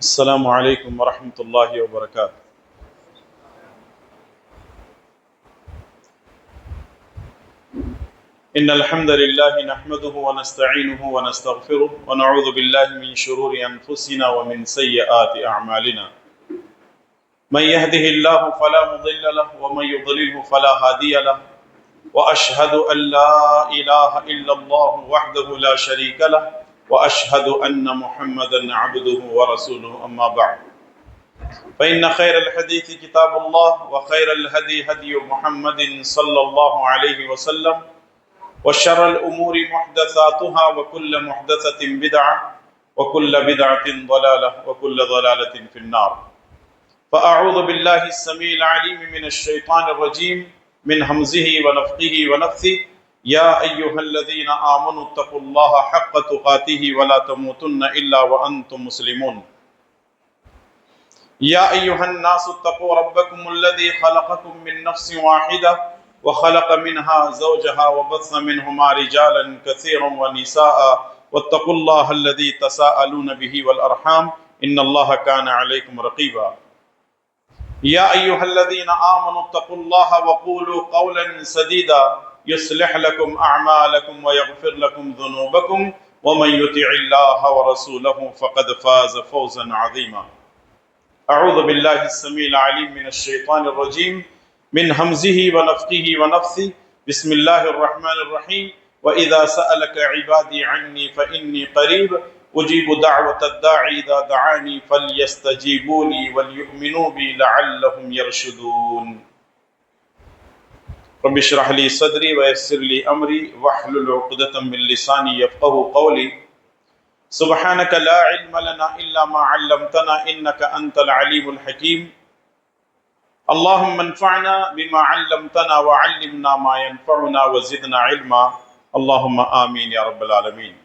السلام علیکم ورحمۃ اللہ وبرکاتہ۔ ان الحمد للہ نحمده ونستعینه ونستغفره ونعوذ باللہ من شرور انفسنا ومن سیئات اعمالنا من يهده الله فلا مضل له ومن يضلله فلا هادی له واشهد ان لا اله الا الله وحده لا شريك له واشهد ان محمدا عبده ورسوله اما بعد فإن خير الحديث كتاب الله وخير الهدي هدي محمد صلى الله عليه وسلم وشر الأمور محدثاتها وكل محدثة بدعة وكل بدعة ضلالة وكل ضلالة في النار فأعوذ بالله السميع العليم من الشيطان الرجيم من همزه ونفخه ونفثه يا أيها الذين آمنوا اتقوا الله حق تقاته ولا تموتن إلا وأنتم مسلمون يا أيها الناس اتقوا ربكم الذي خلقكم من نفس واحدة وخلق منها زوجها وبث منهما رجالا كثيرا ونساء واتقوا الله الذي تساءلون به والأرحام إن الله كان عليكم رقيبا يا أيها الذين آمنوا اتقوا الله وقولوا قولا سديدا يصلح لكم أعمالكم ويغفر لكم ذنوبكم ومن يطع الله ورسوله فقد فاز فوزا عظيما اعوذ باللہ السمیع العلیم من الشیطان الرجیم من همزه ونفخه ونفثه بسم اللہ الرحمن الرحیم وَإِذَا سَأَلَكَ عِبَادِي عَنِّي فَإِنِّي قَرِيبٌ أُجِيبُ دَعْوَةَ الدَّاعِ إِذَا دَعَانِي فَلْيَسْتَجِيبُوا لِي وَلْيُؤْمِنُوا بِي لَعَلَّهُمْ يَرْشُدُونَ رب اشرح لي صدري ويسر لي أمري واحلل عقدة من لساني يفقهوا قولي سبحانك لا علم لنا إلا ما علمتنا إنك أنت العليم الحكيم اللهم انفعنا بما علمتنا وعلمنا ما ينفعنا وزدنا علما اللهم آمین یا رب العالمین۔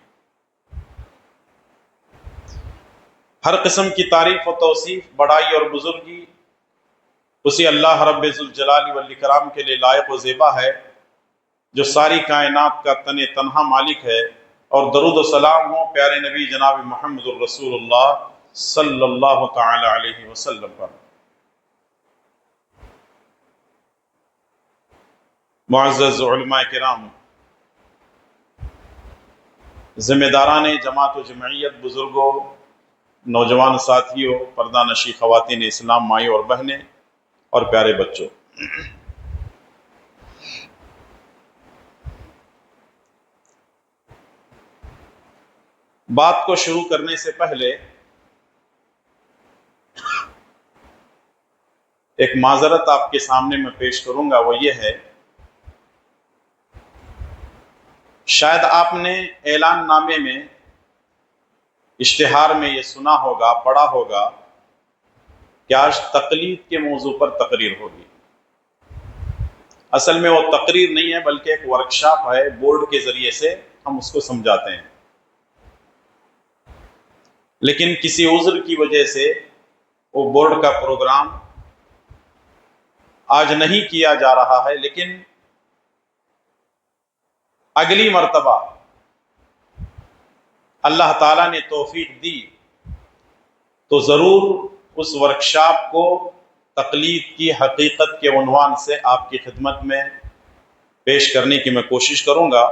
ہر قسم کی تعریف و توصیف، بڑائی اور بزرگی اسی اللہ رب ذوالجلال والاکرام کے لیے لائق و زیبا ہے جو ساری کائنات کا تن تنہا مالک ہے، اور درود و سلام ہو پیارے نبی جناب محمد الرسول اللہ صلی اللہ تعالی علیہ وسلم پر۔ معزز علماء کرام، ذمہ داران جماعت و جمعیت، بزرگوں، نوجوان ساتھیوں، پردہ نشی خواتین اسلام، مائیں اور بہنیں اور پیارے بچوں، بات کو شروع کرنے سے پہلے ایک معذرت آپ کے سامنے میں پیش کروں گا، وہ یہ ہے، شاید آپ نے اعلان نامے میں، اشتہار میں یہ سنا ہوگا، پڑھا ہوگا کہ آج تقلید کے موضوع پر تقریر ہوگی۔ اصل میں وہ تقریر نہیں ہے بلکہ ایک ورکشاپ ہے، بورڈ کے ذریعے سے ہم اس کو سمجھاتے ہیں، لیکن کسی عذر کی وجہ سے وہ بورڈ کا پروگرام آج نہیں کیا جا رہا ہے، لیکن اگلی مرتبہ اللہ تعالیٰ نے توفیق دی تو ضرور اس ورکشاپ کو تقلید کی حقیقت کے عنوان سے آپ کی خدمت میں پیش کرنے کی میں کوشش کروں گا۔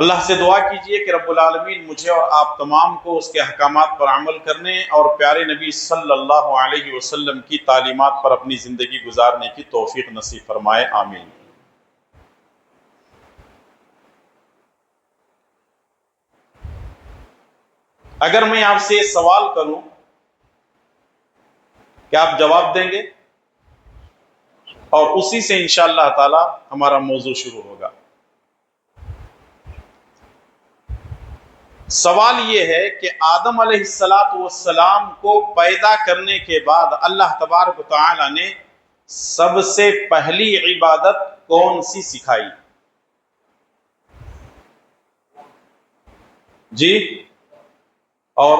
اللہ سے دعا کیجئے کہ رب العالمین مجھے اور آپ تمام کو اس کے احکامات پر عمل کرنے اور پیارے نبی صلی اللہ علیہ وسلم کی تعلیمات پر اپنی زندگی گزارنے کی توفیق نصیب فرمائے، آمین۔ اگر میں آپ سے یہ سوال کروں، کیا آپ جواب دیں گے؟ اور اسی سے انشاءاللہ تعالی ہمارا موضوع شروع ہوگا۔ سوال یہ ہے کہ آدم علیہ السلام کو پیدا کرنے کے بعد اللہ تبارک و تعالی نے سب سے پہلی عبادت کون سی سکھائی؟ جی؟ اور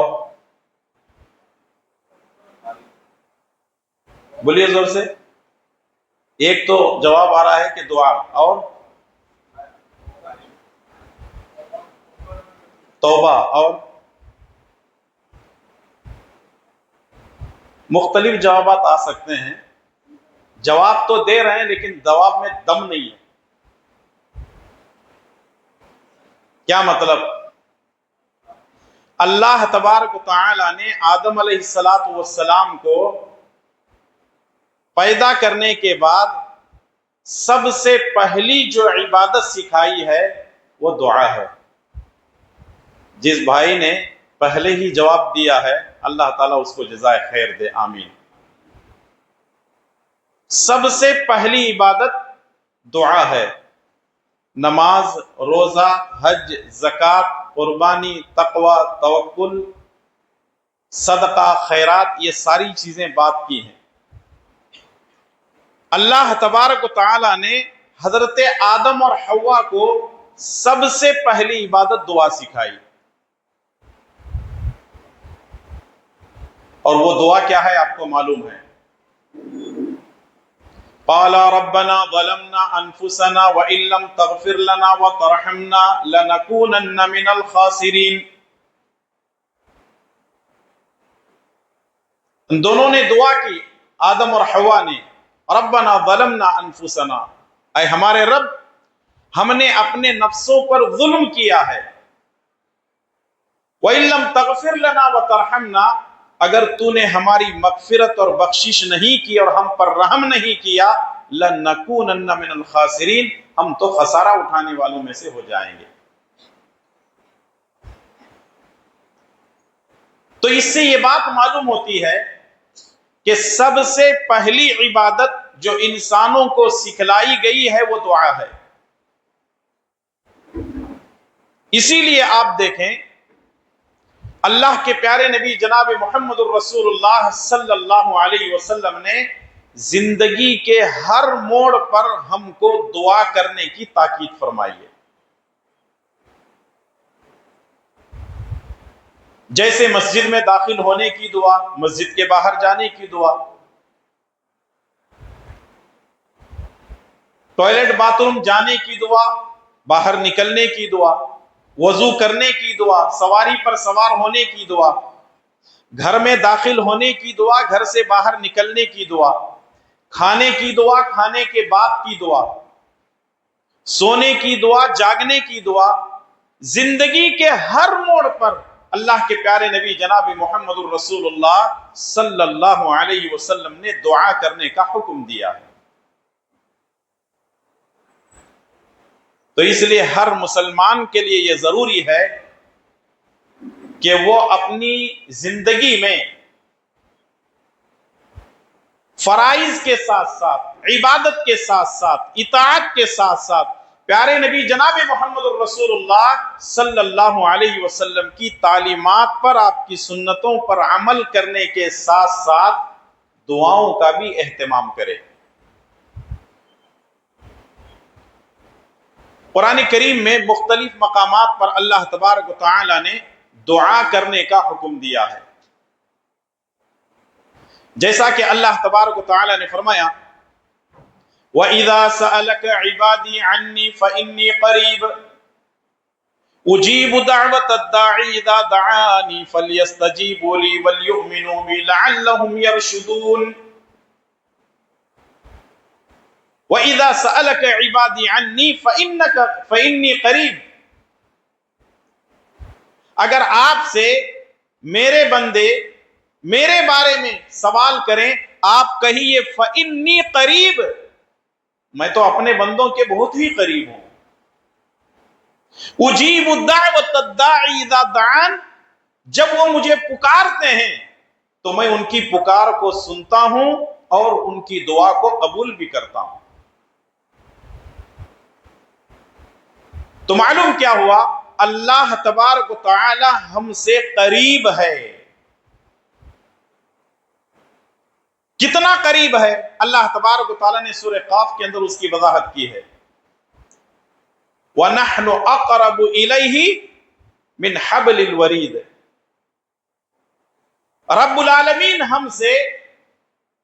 بولیے زور سے۔ ایک تو جواب آ رہا ہے کہ دعا، اور توبہ، اور مختلف جوابات آ سکتے ہیں، جواب تو دے رہے ہیں لیکن جواب میں دم نہیں ہے۔ کیا مطلب؟ اللہ تبارک و تعالی نے آدم علیہ السلام کو پیدا کرنے کے بعد سب سے پہلی جو عبادت سکھائی ہے وہ دعا ہے۔ جس بھائی نے پہلے ہی جواب دیا ہے اللہ تعالیٰ اس کو جزائے خیر دے، آمین۔ سب سے پہلی عبادت دعا ہے۔ نماز، روزہ، حج، زکوٰۃ، قربانی، تقوی، توکل، صدقہ، خیرات، یہ ساری چیزیں بات کی ہیں۔ اللہ تبارک و تعالی نے حضرت آدم اور حوا کو سب سے پہلی عبادت دعا سکھائی، اور وہ دعا کیا ہے آپ کو معلوم ہے؟ قال ربنا ظلمنا انفسنا وان لم تغفر لنا وترحمنا لنكونن من الخاسرین۔ ان دونوں نے دعا کی، آدم اور حوا نے، ربنا ظلمنا انفسنا، اے ہمارے رب ہم نے اپنے نفسوں پر ظلم کیا ہے، وَإِن لَمْ تَغْفِرْ لَنَا وَتَرْحَمْنَا، اگر تو نے ہماری مغفرت اور بخشش نہیں کی اور ہم پر رحم نہیں کیا، لَنَكُونَنَّ مِنَ الْخَاسِرِينَ، ہم تو خسارہ اٹھانے والوں میں سے ہو جائیں گے۔ تو اس سے یہ بات معلوم ہوتی ہے کہ سب سے پہلی عبادت جو انسانوں کو سکھلائی گئی ہے وہ دعا ہے۔ اسی لیے آپ دیکھیں اللہ کے پیارے نبی جناب محمد الرسول اللہ صلی اللہ علیہ وسلم نے زندگی کے ہر موڑ پر ہم کو دعا کرنے کی تاکید فرمائی ہے۔ جیسے مسجد میں داخل ہونے کی دعا، مسجد کے باہر جانے کی دعا، ٹوائلٹ باتھ روم جانے کی دعا، باہر نکلنے کی دعا، وضو کرنے کی دعا، سواری پر سوار ہونے کی دعا، گھر میں داخل ہونے کی دعا، گھر سے باہر نکلنے کی دعا، کھانے کی دعا، کھانے کے بعد کی دعا، سونے کی دعا، جاگنے کی دعا، زندگی کے ہر موڑ پر اللہ کے پیارے نبی جناب محمد الرسول اللہ صلی اللہ علیہ وسلم نے دعا کرنے کا حکم دیا ہے۔ تو اس لیے ہر مسلمان کے لیے یہ ضروری ہے کہ وہ اپنی زندگی میں فرائض کے ساتھ ساتھ، عبادت کے ساتھ ساتھ، اطاعت کے ساتھ ساتھ پیارے نبی جناب محمد الرسول اللہ صلی اللہ علیہ وسلم کی تعلیمات پر، آپ کی سنتوں پر عمل کرنے کے ساتھ ساتھ دعاؤں کا بھی اہتمام کرے۔ قرآن کریم میں مختلف مقامات پر اللہ تبارک و تعالی نے دعا کرنے کا حکم دیا ہے، جیسا کہ اللہ تبارک و تعالی نے فرمایا وَإِذَا سَأَلَكَ عِبَادِي عَنِّي فَإِنِّي قَرِيبٌ أُجِيبُ دَعْوَةَ الدَّاعِ إِذَا دَعَانِي فَلْيَسْتَجِيبُوا لِي وَلْيُؤْمِنُوا بِي لَعَلَّهُمْ يَرْشُدُونَ۔ وَإِذَا سَأَلَكَ عِبَادِي عَنِّي فَإِنِّي قَرِيبٌ، اگر آپ سے میرے بندے میرے بارے میں سوال کریں، آپ کہیے فَإِنِّي قَرِيبٌ، میں تو اپنے بندوں کے بہت ہی قریب ہوں۔ اجیب دعوت الداعی اذا دعان، جب وہ مجھے پکارتے ہیں تو میں ان کی پکار کو سنتا ہوں اور ان کی دعا کو قبول بھی کرتا ہوں۔ تو معلوم کیا ہوا؟ اللہ تبارک و تعالی ہم سے قریب ہے۔ کتنا قریب ہے؟ اللہ تبارک و تعالی نے سورہ قاف کے اندر اس کی وضاحت کی ہے، وَنَحْنُ أَقْرَبُ إِلَيْهِ مِنْ حَبْلِ الْوَرِيدِ، رب العالمین ہم سے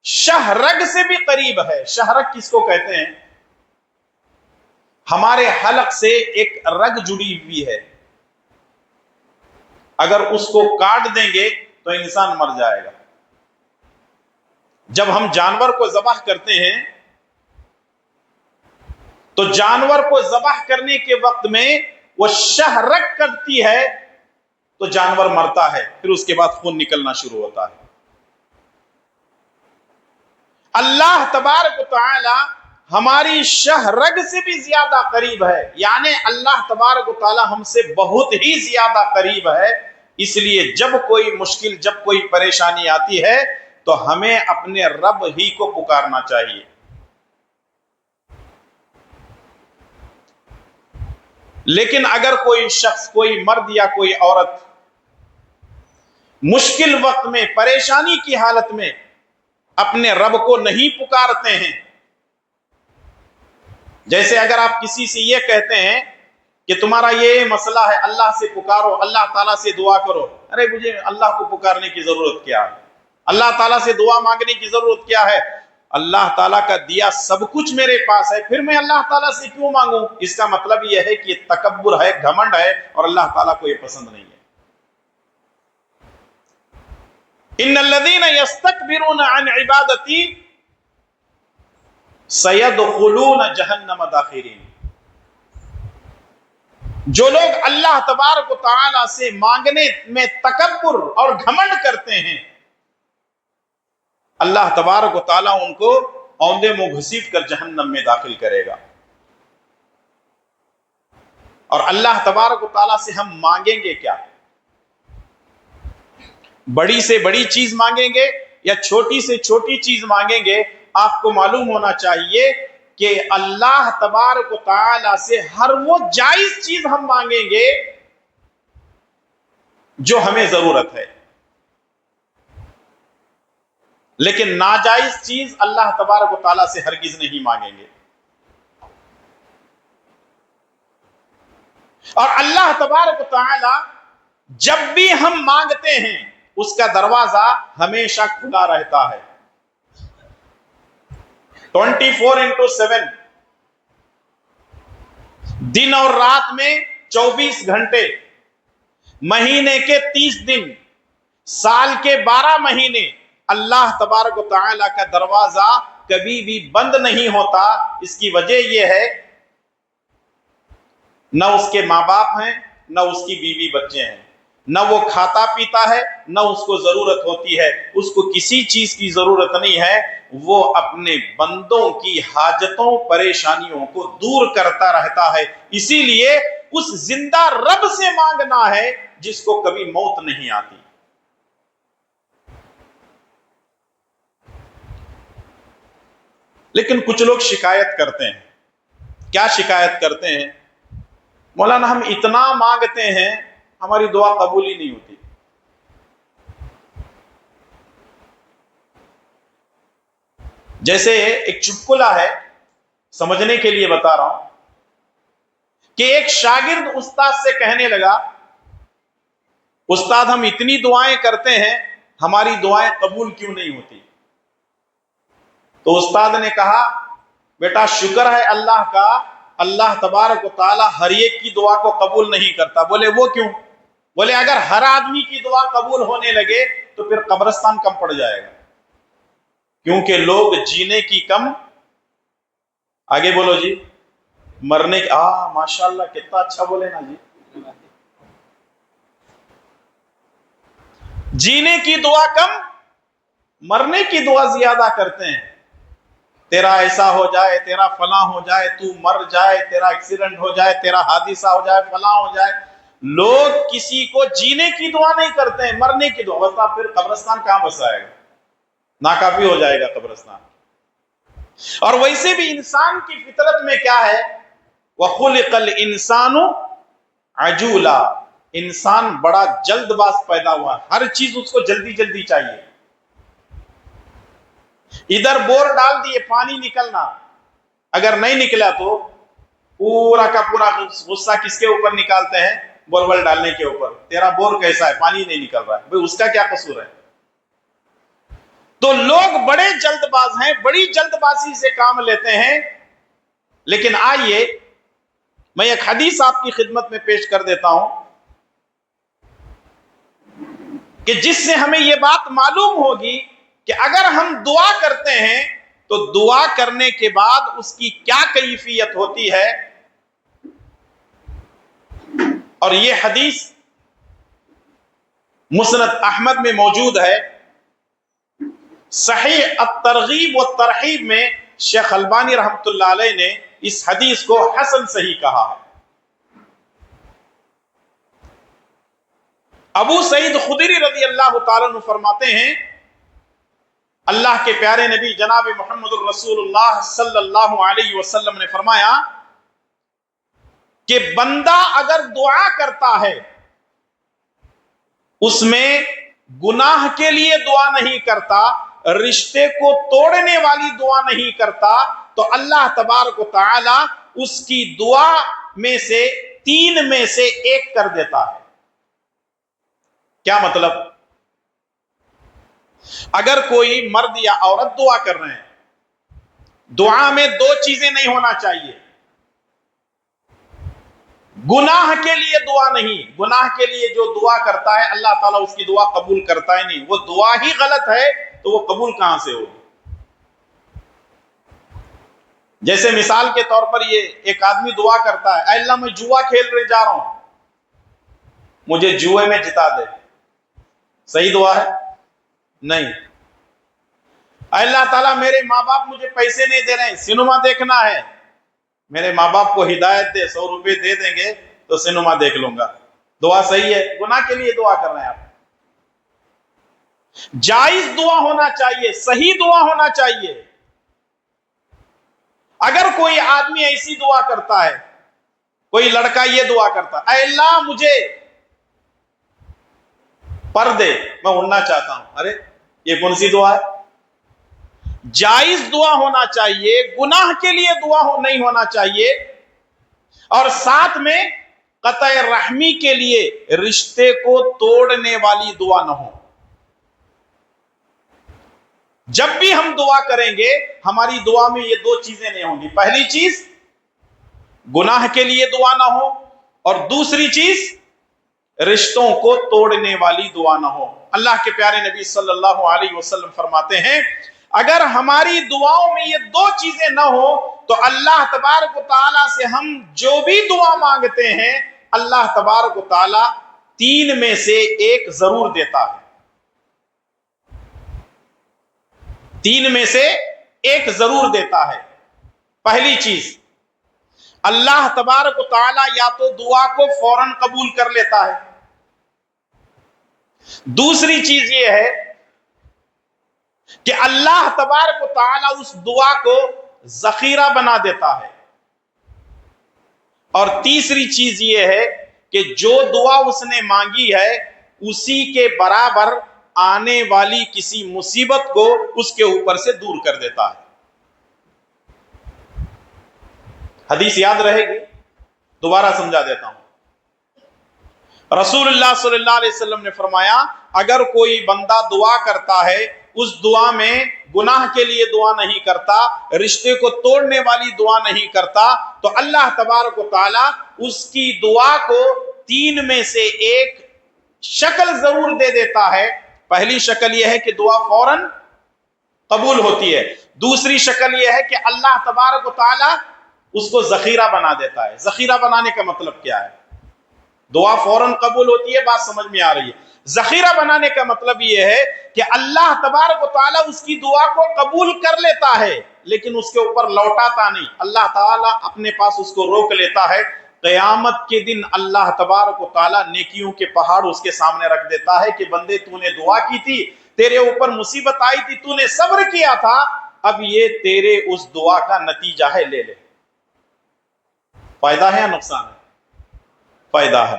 شہرگ سے بھی قریب ہے۔ شہرگ کس کو کہتے ہیں؟ ہمارے حلق سے ایک رگ جڑی ہوئی ہے، اگر اس کو کاٹ دیں گے تو انسان مر جائے گا۔ جب ہم جانور کو ذبح کرتے ہیں تو جانور کو ذبح کرنے کے وقت میں وہ شہرک کرتی ہے تو جانور مرتا ہے، پھر اس کے بعد خون نکلنا شروع ہوتا ہے۔ اللہ تبارک و تعالی ہماری شہرگ سے بھی زیادہ قریب ہے، یعنی اللہ تبارک و تعالی ہم سے بہت ہی زیادہ قریب ہے۔ اس لیے جب کوئی مشکل، جب کوئی پریشانی آتی ہے تو ہمیں اپنے رب ہی کو پکارنا چاہیے۔ لیکن اگر کوئی شخص، کوئی مرد یا کوئی عورت مشکل وقت میں، پریشانی کی حالت میں اپنے رب کو نہیں پکارتے ہیں، جیسے اگر آپ کسی سے یہ کہتے ہیں کہ تمہارا یہ مسئلہ ہے، اللہ سے پکارو، اللہ تعالیٰ سے دعا کرو، ارے مجھے اللہ کو پکارنے کی ضرورت کیا ہے، اللہ تعالیٰ سے دعا مانگنے کی ضرورت کیا ہے، اللہ تعالیٰ کا دیا سب کچھ میرے پاس ہے، پھر میں اللہ تعالیٰ سے کیوں مانگوں؟ اس کا مطلب یہ ہے کہ یہ تکبر ہے، گھمنڈ ہے، اور اللہ تعالیٰ کو یہ پسند نہیں ہے۔ ان الذين يستكبرون عن عبادتي سيدخلون جہنم داخرین۔ جو لوگ اللہ تبارک و تعالی سے مانگنے میں تکبر اور گھمنڈ کرتے ہیں، اللہ تبارک و تعالی ان کو اوندے منہ گھسیٹ کر جہنم میں داخل کرے گا۔ اور اللہ تبارک و تعالی سے ہم مانگیں گے کیا؟ بڑی سے بڑی چیز مانگیں گے یا چھوٹی سے چھوٹی چیز مانگیں گے؟ آپ کو معلوم ہونا چاہیے کہ اللہ تبارک و تعالی سے ہر وہ جائز چیز ہم مانگیں گے جو ہمیں ضرورت ہے، لیکن ناجائز چیز اللہ تبارک و تعالی سے ہرگز نہیں مانگیں گے۔ اور اللہ تبارک و تعالی جب بھی ہم مانگتے ہیں اس کا دروازہ ہمیشہ کھلا رہتا ہے، 24x7، دن اور رات میں 24 گھنٹے، مہینے کے 30 دن، سال کے 12 مہینے اللہ تبارک و تعالی کا دروازہ کبھی بھی بند نہیں ہوتا۔ اس کی وجہ یہ ہے نہ اس کے ماں باپ ہیں، نہ اس کی بیوی بچے ہیں، نہ وہ کھاتا پیتا ہے، نہ اس کو ضرورت ہوتی ہے، اس کو کسی چیز کی ضرورت نہیں ہے، وہ اپنے بندوں کی حاجتوں، پریشانیوں کو دور کرتا رہتا ہے۔ اسی لیے اس زندہ رب سے مانگنا ہے جس کو کبھی موت نہیں آتی۔ لیکن کچھ لوگ شکایت کرتے ہیں، کیا شکایت کرتے ہیں؟ مولانا ہم اتنا مانگتے ہیں، ہماری دعا قبول ہی نہیں ہوتی۔ جیسے ایک چٹکلا ہے، سمجھنے کے لیے بتا رہا ہوں کہ ایک شاگرد استاد سے کہنے لگا، استاد ہم اتنی دعائیں کرتے ہیں، ہماری دعائیں قبول کیوں نہیں ہوتی؟ تو استاد نے کہا، بیٹا شکر ہے اللہ کا، اللہ تبارک و تعالی ہر ایک کی دعا کو قبول نہیں کرتا۔ بولے وہ کیوں؟ بولے اگر ہر آدمی کی دعا قبول ہونے لگے تو پھر قبرستان کم پڑ جائے گا، کیونکہ لوگ جینے کی کم، آگے بولو جی، مرنے کی، ماشاءاللہ کتنا اچھا بولے نا جی، جینے کی دعا کم، مرنے کی دعا زیادہ کرتے ہیں۔ تیرا ایسا ہو جائے، تیرا فلاں ہو جائے، تو مر جائے، تیرا ایکسیڈنٹ ہو جائے، تیرا حادثہ ہو جائے، فلاں ہو جائے۔ لوگ کسی کو جینے کی دعا نہیں کرتے ہیں، مرنے کی دعا۔ بس پھر قبرستان کہاں بسائے گا؟ ناکافی ہو جائے گا قبرستان۔ اور ویسے بھی انسان کی فطرت میں کیا ہے؟ وَخُلِقَ الْإِنسَانُ عَجُولًا، انسان بڑا جلد باز پیدا ہوا، ہر چیز اس کو جلدی جلدی چاہیے۔ ادھر بور ڈال دیے، پانی نکلنا، اگر نہیں نکلا تو پورا کا پورا غصہ کس کے اوپر نکالتے ہیں؟ بور ویل ڈالنے کے اوپر۔ تیرا بور کیسا ہے؟ پانی نہیں نکل رہا ہے، بھئی اس کا کیا قصور ہے؟ تو لوگ بڑے جلد باز ہیں، بڑی جلد بازی سے کام لیتے ہیں۔ لیکن آئیے میں ایک حدیث آپ کی خدمت میں پیش کر دیتا ہوں کہ جس سے ہمیں یہ بات معلوم ہوگی کہ اگر ہم دعا کرتے ہیں تو دعا کرنے کے بعد اس کی کیا کیفیت ہوتی ہے. اور یہ حدیث مسند احمد میں موجود ہے. صحیح الترغیب والترہیب میں شیخ البانی رحمۃ اللہ علیہ نے اس حدیث کو حسن صحیح کہا ہے. ابو سعید خدری رضی اللہ تعالیٰ عنہ فرماتے ہیں اللہ کے پیارے نبی جناب محمد الرسول اللہ صلی اللہ علیہ وسلم نے فرمایا کہ بندہ اگر دعا کرتا ہے اس میں گناہ کے لیے دعا نہیں کرتا، رشتے کو توڑنے والی دعا نہیں کرتا، تو اللہ تبارک و تعالی اس کی دعا میں سے 3 میں سے 1 کر دیتا ہے. کیا مطلب؟ اگر کوئی مرد یا عورت دعا کر رہے ہیں، دعا میں 2 چیزیں نہیں ہونا چاہیے. گناہ کے لیے دعا نہیں، گناہ کے لیے جو دعا کرتا ہے اللہ تعالیٰ اس کی دعا قبول کرتا ہی نہیں. وہ دعا ہی غلط ہے تو وہ قبول کہاں سے ہوگی؟ جیسے مثال کے طور پر یہ ایک آدمی دعا کرتا ہے، اے اللہ میں جوا کھیلنے جا رہا ہوں، مجھے جوئے میں جتا دے. صحیح دعا ہے؟ نہیں. اے اللہ تعالیٰ میرے ماں باپ مجھے پیسے نہیں دے رہے ہیں، سینما دیکھنا ہے، میرے ماں باپ کو ہدایت دے، 100 روپے دے دیں گے تو سینما دیکھ لوں گا. دعا صحیح ہے؟ گناہ کے لیے دعا کر رہے ہیں آپ. جائز دعا ہونا چاہیے، صحیح دعا ہونا چاہیے. اگر کوئی آدمی ایسی دعا کرتا ہے، کوئی لڑکا یہ دعا کرتا ہے، اے اللہ مجھے پر دے، میں اڑنا چاہتا ہوں، ارے یہ کون سی دعا ہے؟ جائز دعا ہونا چاہیے، گناہ کے لیے دعا نہیں ہونا چاہیے، اور ساتھ میں قطع رحمی کے لیے رشتے کو توڑنے والی دعا نہ ہو. جب بھی ہم دعا کریں گے ہماری دعا میں یہ 2 چیزیں نہیں ہوں گی. پہلی چیز گناہ کے لیے دعا نہ ہو، اور دوسری چیز رشتوں کو توڑنے والی دعا نہ ہو. اللہ کے پیارے نبی صلی اللہ علیہ وسلم فرماتے ہیں اگر ہماری دعاؤں میں یہ 2 چیزیں نہ ہو تو اللہ تبارک و تعالیٰ سے ہم جو بھی دعا مانگتے ہیں اللہ تبارک و تعالیٰ 3 میں سے 1 ضرور دیتا ہے. 3 میں سے 1 ضرور دیتا ہے. پہلی چیز اللہ تبارک و تعالیٰ یا تو دعا کو فوراً قبول کر لیتا ہے. دوسری چیز یہ ہے کہ اللہ تبارک و تعالیٰ اس دعا کو ذخیرہ بنا دیتا ہے. اور تیسری چیز یہ ہے کہ جو دعا اس نے مانگی ہے اسی کے برابر آنے والی کسی مصیبت کو اس کے اوپر سے دور کر دیتا ہے. حدیث یاد رہے گی؟ دوبارہ سمجھا دیتا ہوں. رسول اللہ صلی اللہ علیہ وسلم نے فرمایا اگر کوئی بندہ دعا کرتا ہے اس دعا میں گناہ کے لیے دعا نہیں کرتا، رشتے کو توڑنے والی دعا نہیں کرتا، تو اللہ تبارک و تعالی اس کی دعا کو 3 میں سے 1 شکل ضرور دے دیتا ہے. پہلی شکل یہ ہے کہ دعا فوراً قبول ہوتی ہے. دوسری شکل یہ ہے کہ اللہ تبارک و تعالی اس کو ذخیرہ بنا دیتا ہے. ذخیرہ بنانے کا مطلب کیا ہے؟ دعا فوراً قبول ہوتی ہے، بات سمجھ میں آ رہی ہے. ذخیرہ بنانے کا مطلب یہ ہے کہ اللہ تبارک و تعالیٰ اس کی دعا کو قبول کر لیتا ہے لیکن اس کے اوپر لوٹاتا نہیں. اللہ تعالیٰ اپنے پاس اس کو روک لیتا ہے. قیامت کے دن اللہ تبارک و تعالیٰ نیکیوں کے پہاڑ اس کے سامنے رکھ دیتا ہے کہ بندے تو نے دعا کی تھی، تیرے اوپر مصیبت آئی تھی، تو نے صبر کیا تھا، اب یہ تیرے اس دعا کا نتیجہ ہے، لے لے. فائدہ ہے یا نقصان ہے؟ فائدہ ہے.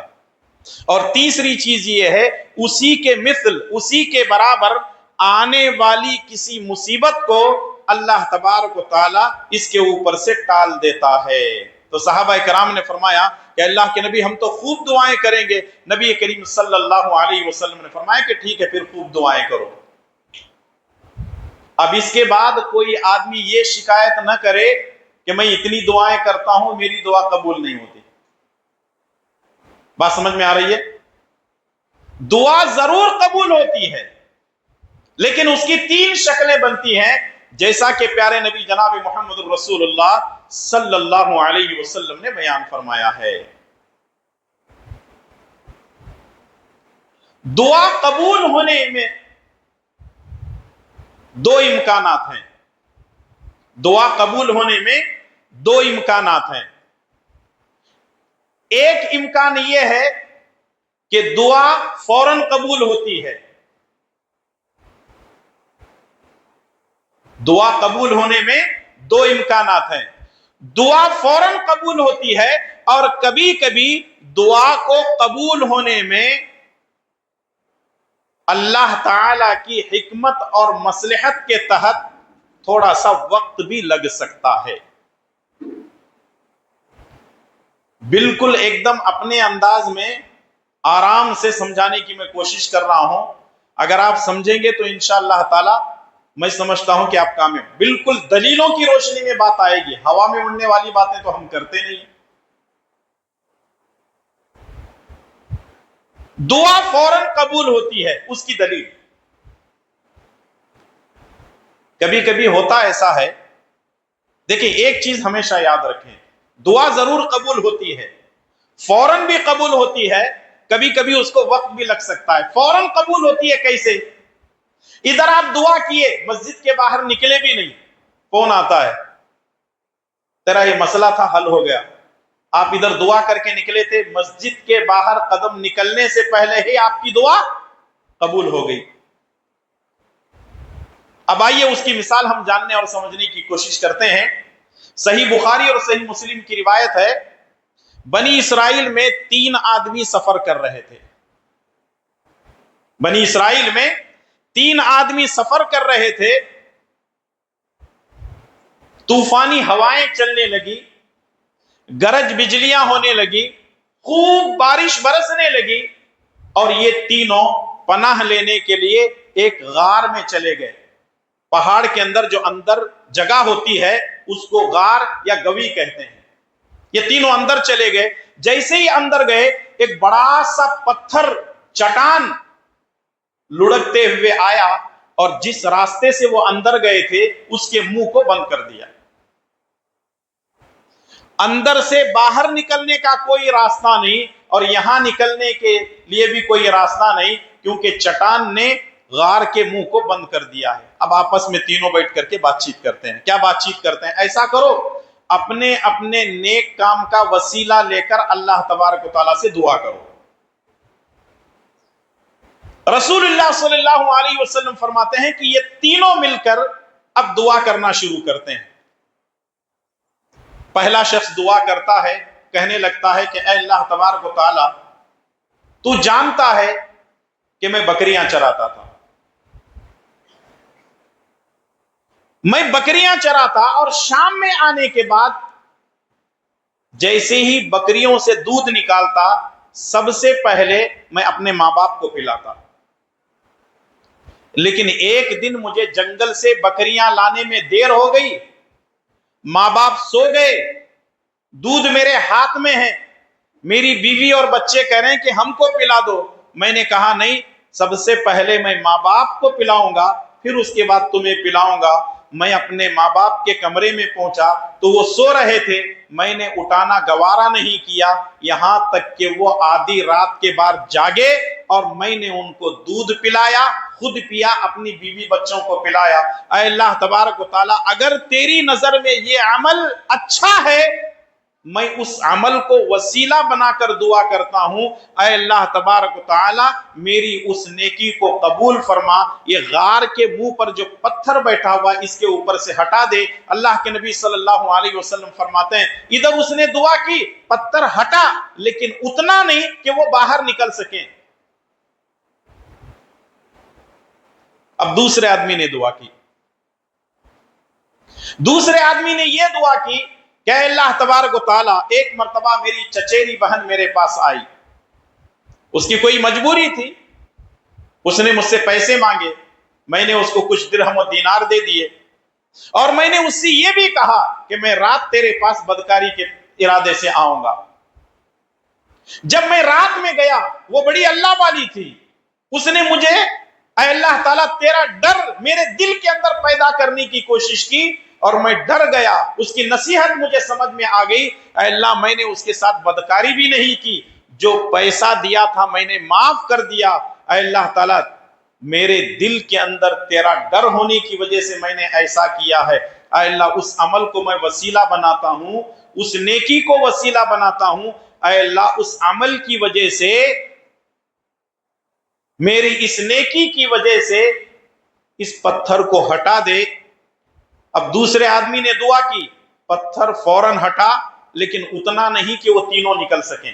اور تیسری چیز یہ ہے اسی کے مثل، اسی کے برابر آنے والی کسی مصیبت کو اللہ تبارک و تعالی اس کے اوپر سے ٹال دیتا ہے. تو صحابہ کرام نے فرمایا کہ اللہ کے نبی ہم تو خوب دعائیں کریں گے. نبی کریم صلی اللہ علیہ وسلم نے فرمایا کہ ٹھیک ہے پھر خوب دعائیں کرو. اب اس کے بعد کوئی آدمی یہ شکایت نہ کرے کہ میں اتنی دعائیں کرتا ہوں میری دعا قبول نہیں ہوتی. بات سمجھ میں آ رہی ہے؟ دعا ضرور قبول ہوتی ہے لیکن اس کی 3 شکلیں بنتی ہیں، جیسا کہ پیارے نبی جناب محمد رسول اللہ صلی اللہ علیہ وسلم نے بیان فرمایا ہے۔ دعا قبول ہونے میں 2 امکانات ہیں، دعا قبول ہونے میں 2 امکانات ہیں۔ ایک امکان یہ ہے کہ دعا فوراً قبول ہوتی ہے، دعا قبول ہونے میں 2 امکانات ہیں، دعا فوراً قبول ہوتی ہے، اور کبھی کبھی دعا کو قبول ہونے میں اللہ تعالی کی حکمت اور مصلحت کے تحت تھوڑا سا وقت بھی لگ سکتا ہے۔ بالکل ایک دم اپنے انداز میں آرام سے سمجھانے کی میں کوشش کر رہا ہوں، اگر آپ سمجھیں گے تو انشاءاللہ تعالی میں سمجھتا ہوں کہ آپ کامیاب، بالکل دلیلوں کی روشنی میں بات آئے گی، ہوا میں اڑنے والی باتیں تو ہم کرتے نہیں۔ دعا فوراً قبول ہوتی ہے، اس کی دلیل کبھی کبھی ہوتا ایسا ہے، دیکھیں ایک چیز ہمیشہ یاد رکھیں، دعا ضرور قبول ہوتی ہے، فوراً بھی قبول ہوتی ہے، کبھی کبھی اس کو وقت بھی لگ سکتا ہے۔ فوراً قبول ہوتی ہے کیسے؟ ادھر آپ دعا کیے، مسجد کے باہر نکلے بھی نہیں، فون آتا ہے، تیرا یہ مسئلہ تھا، حل ہو گیا۔ آپ ادھر دعا کر کے نکلے تھے، مسجد کے باہر قدم نکلنے سے پہلے ہی آپ کی دعا قبول ہو گئی۔ اب آئیے اس کی مثال ہم جاننے اور سمجھنے کی کوشش کرتے ہیں۔ صحیح بخاری اور صحیح مسلم کی روایت ہے، بنی اسرائیل میں 3 آدمی سفر کر رہے تھے، بنی اسرائیل میں 3 آدمی سفر کر رہے تھے، طوفانی ہوائیں چلنے لگی، گرج بجلیاں ہونے لگی، خوب بارش برسنے لگی، اور یہ تینوں پناہ لینے کے لیے ایک غار میں چلے گئے۔ پہاڑ کے اندر جو اندر جگہ ہوتی ہے اس کو غار یا گوی کہتے ہیں۔ یہ تینوں اندر چلے گئے، جیسے ہی اندر گئے ایک بڑا سا پتھر چٹان لڑکتے ہوئے آیا، اور جس راستے سے وہ اندر گئے تھے اس کے منہ کو بند کر دیا۔ اندر سے باہر نکلنے کا کوئی راستہ نہیں، اور یہاں نکلنے کے لیے بھی کوئی راستہ نہیں، کیونکہ چٹان نے غار کے منہ کو بند کر دیا ہے۔ اب آپس میں تینوں بیٹھ کر کے بات چیت کرتے ہیں۔ کیا بات چیت کرتے ہیں؟ ایسا کرو، اپنے اپنے نیک کام کا وسیلہ لے کر اللہ تبارک و تعالیٰ سے دعا کرو۔ رسول اللہ صلی اللہ علیہ وسلم فرماتے ہیں کہ یہ تینوں مل کر اب دعا کرنا شروع کرتے ہیں۔ پہلا شخص دعا کرتا ہے، کہنے لگتا ہے کہ اے اللہ تبارک و تعالی، تو جانتا ہے کہ میں بکریاں چراتا تھا، میں بکریاں چراتا، اور شام میں آنے کے بعد جیسے ہی بکریوں سے دودھ نکالتا سب سے پہلے میں اپنے ماں باپ کو پلاتا، لیکن ایک دن مجھے جنگل سے بکریاں لانے میں دیر ہو گئی، ماں باپ سو گئے، دودھ میرے ہاتھ میں ہے، میری بیوی اور بچے کہہ رہے ہیں کہ ہم کو پلا دو، میں نے کہا نہیں، سب سے پہلے میں ماں باپ کو پلاؤں گا، پھر اس کے بعد تمہیں پلاؤں گا۔ میں اپنے ماں باپ کے کمرے میں پہنچا تو وہ سو رہے تھے، میں نے اٹھانا گوارا نہیں کیا، یہاں تک کہ وہ آدھی رات کے بعد جاگے، اور میں نے ان کو دودھ پلایا، خود پیا، اپنی بیوی بچوں کو پلایا۔ اے اللہ تبارک و تعالیٰ، اگر تیری نظر میں یہ عمل اچھا ہے، میں اس عمل کو وسیلہ بنا کر دعا کرتا ہوں، اے اللہ تبارک و تعالی میری اس نیکی کو قبول فرما، یہ غار کے منہ پر جو پتھر بیٹھا ہوا اس کے اوپر سے ہٹا دے۔ اللہ کے نبی صلی اللہ علیہ وسلم فرماتے ہیں ادھر اس نے دعا کی، پتھر ہٹا، لیکن اتنا نہیں کہ وہ باہر نکل سکیں۔ اب دوسرے آدمی نے دعا کی، دوسرے آدمی نے یہ دعا کی کہ اے اللہ تبارک و تعالیٰ، ایک مرتبہ میری چچیری بہن میرے پاس آئی، اس کی کوئی مجبوری تھی، اس نے مجھ سے پیسے مانگے، میں نے اس کو کچھ درہم و دینار دے دیے، اور میں نے اس سے یہ بھی کہا کہ میں رات تیرے پاس بدکاری کے ارادے سے آؤں گا۔ جب میں رات میں گیا، وہ بڑی اللہ والی تھی، اس نے مجھے اے اللہ تعالیٰ تیرا ڈر میرے دل کے اندر پیدا کرنے کی کوشش کی اور میں ڈر گیا، اس کی نصیحت مجھے سمجھ میں آ گئی، اے اللہ میں نے اس کے ساتھ بدکاری بھی نہیں کی، جو پیسہ دیا تھا میں نے معاف کر دیا، اے اللہ تعالیٰ میرے دل کے اندر تیرا ڈر ہونے کی وجہ سے میں نے ایسا کیا ہے، اے اللہ اس عمل کو میں وسیلہ بناتا ہوں، اس نیکی کو وسیلہ بناتا ہوں، اے اللہ اس عمل کی وجہ سے، میری اس نیکی کی وجہ سے اس پتھر کو ہٹا دے۔ اب دوسرے آدمی نے دعا کی، پتھر فوراً ہٹا، لیکن اتنا نہیں کہ وہ تینوں نکل سکیں۔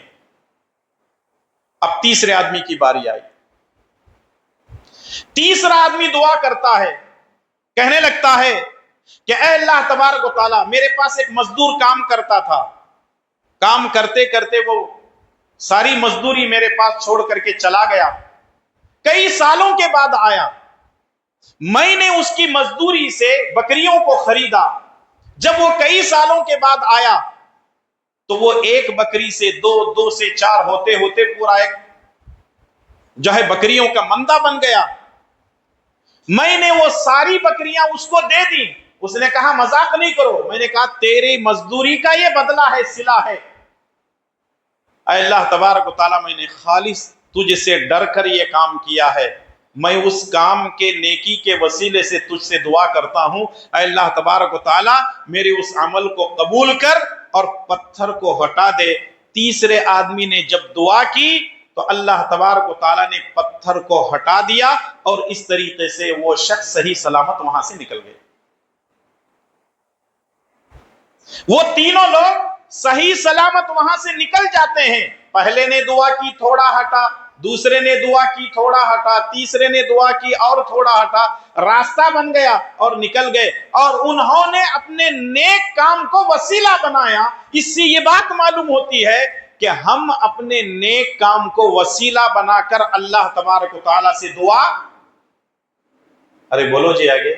اب تیسرے آدمی کی باری آئی، تیسرا آدمی دعا کرتا ہے، کہنے لگتا ہے کہ اے اللہ تبارک و تعالیٰ میرے پاس ایک مزدور کام کرتا تھا، کام کرتے کرتے وہ ساری مزدوری میرے پاس چھوڑ کر کے چلا گیا، کئی سالوں کے بعد آیا، میں نے اس کی مزدوری سے بکریوں کو خریدا، جب وہ کئی سالوں کے بعد آیا تو وہ ایک بکری سے دو، دو سے چار ہوتے ہوتے پورا ایک جو ہے بکریوں کا مندہ بن گیا۔ میں نے وہ ساری بکریاں اس کو دے دی، اس نے کہا مذاق نہیں کرو، میں نے کہا تیری مزدوری کا یہ بدلہ ہے، صلہ ہے۔ اے اللہ تبارک و تعالیٰ میں نے خالص تجھ سے ڈر کر یہ کام کیا ہے، میں اس کام کے نیکی کے وسیلے سے تجھ سے دعا کرتا ہوں، اے اللہ تبارک و تعالیٰ میرے اس عمل کو قبول کر اور پتھر کو ہٹا دے۔ تیسرے آدمی نے جب دعا کی تو اللہ تبارک و تعالیٰ نے پتھر کو ہٹا دیا اور اس طریقے سے وہ شخص صحیح سلامت وہاں سے نکل گئے۔ وہ تینوں لوگ صحیح سلامت وہاں سے نکل جاتے ہیں۔ پہلے نے دعا کی تھوڑا ہٹا، دوسرے نے دعا کی تھوڑا ہٹا، تیسرے نے دعا کی اور تھوڑا ہٹا، راستہ بن گیا اور نکل گئے، اور انہوں نے اپنے نیک کام کو وسیلہ بنایا۔ اس سے یہ بات معلوم ہوتی ہے کہ ہم اپنے نیک کام کو وسیلہ بنا کر اللہ تبارک و تعالیٰ سے دعا، ارے بولو جی آگے،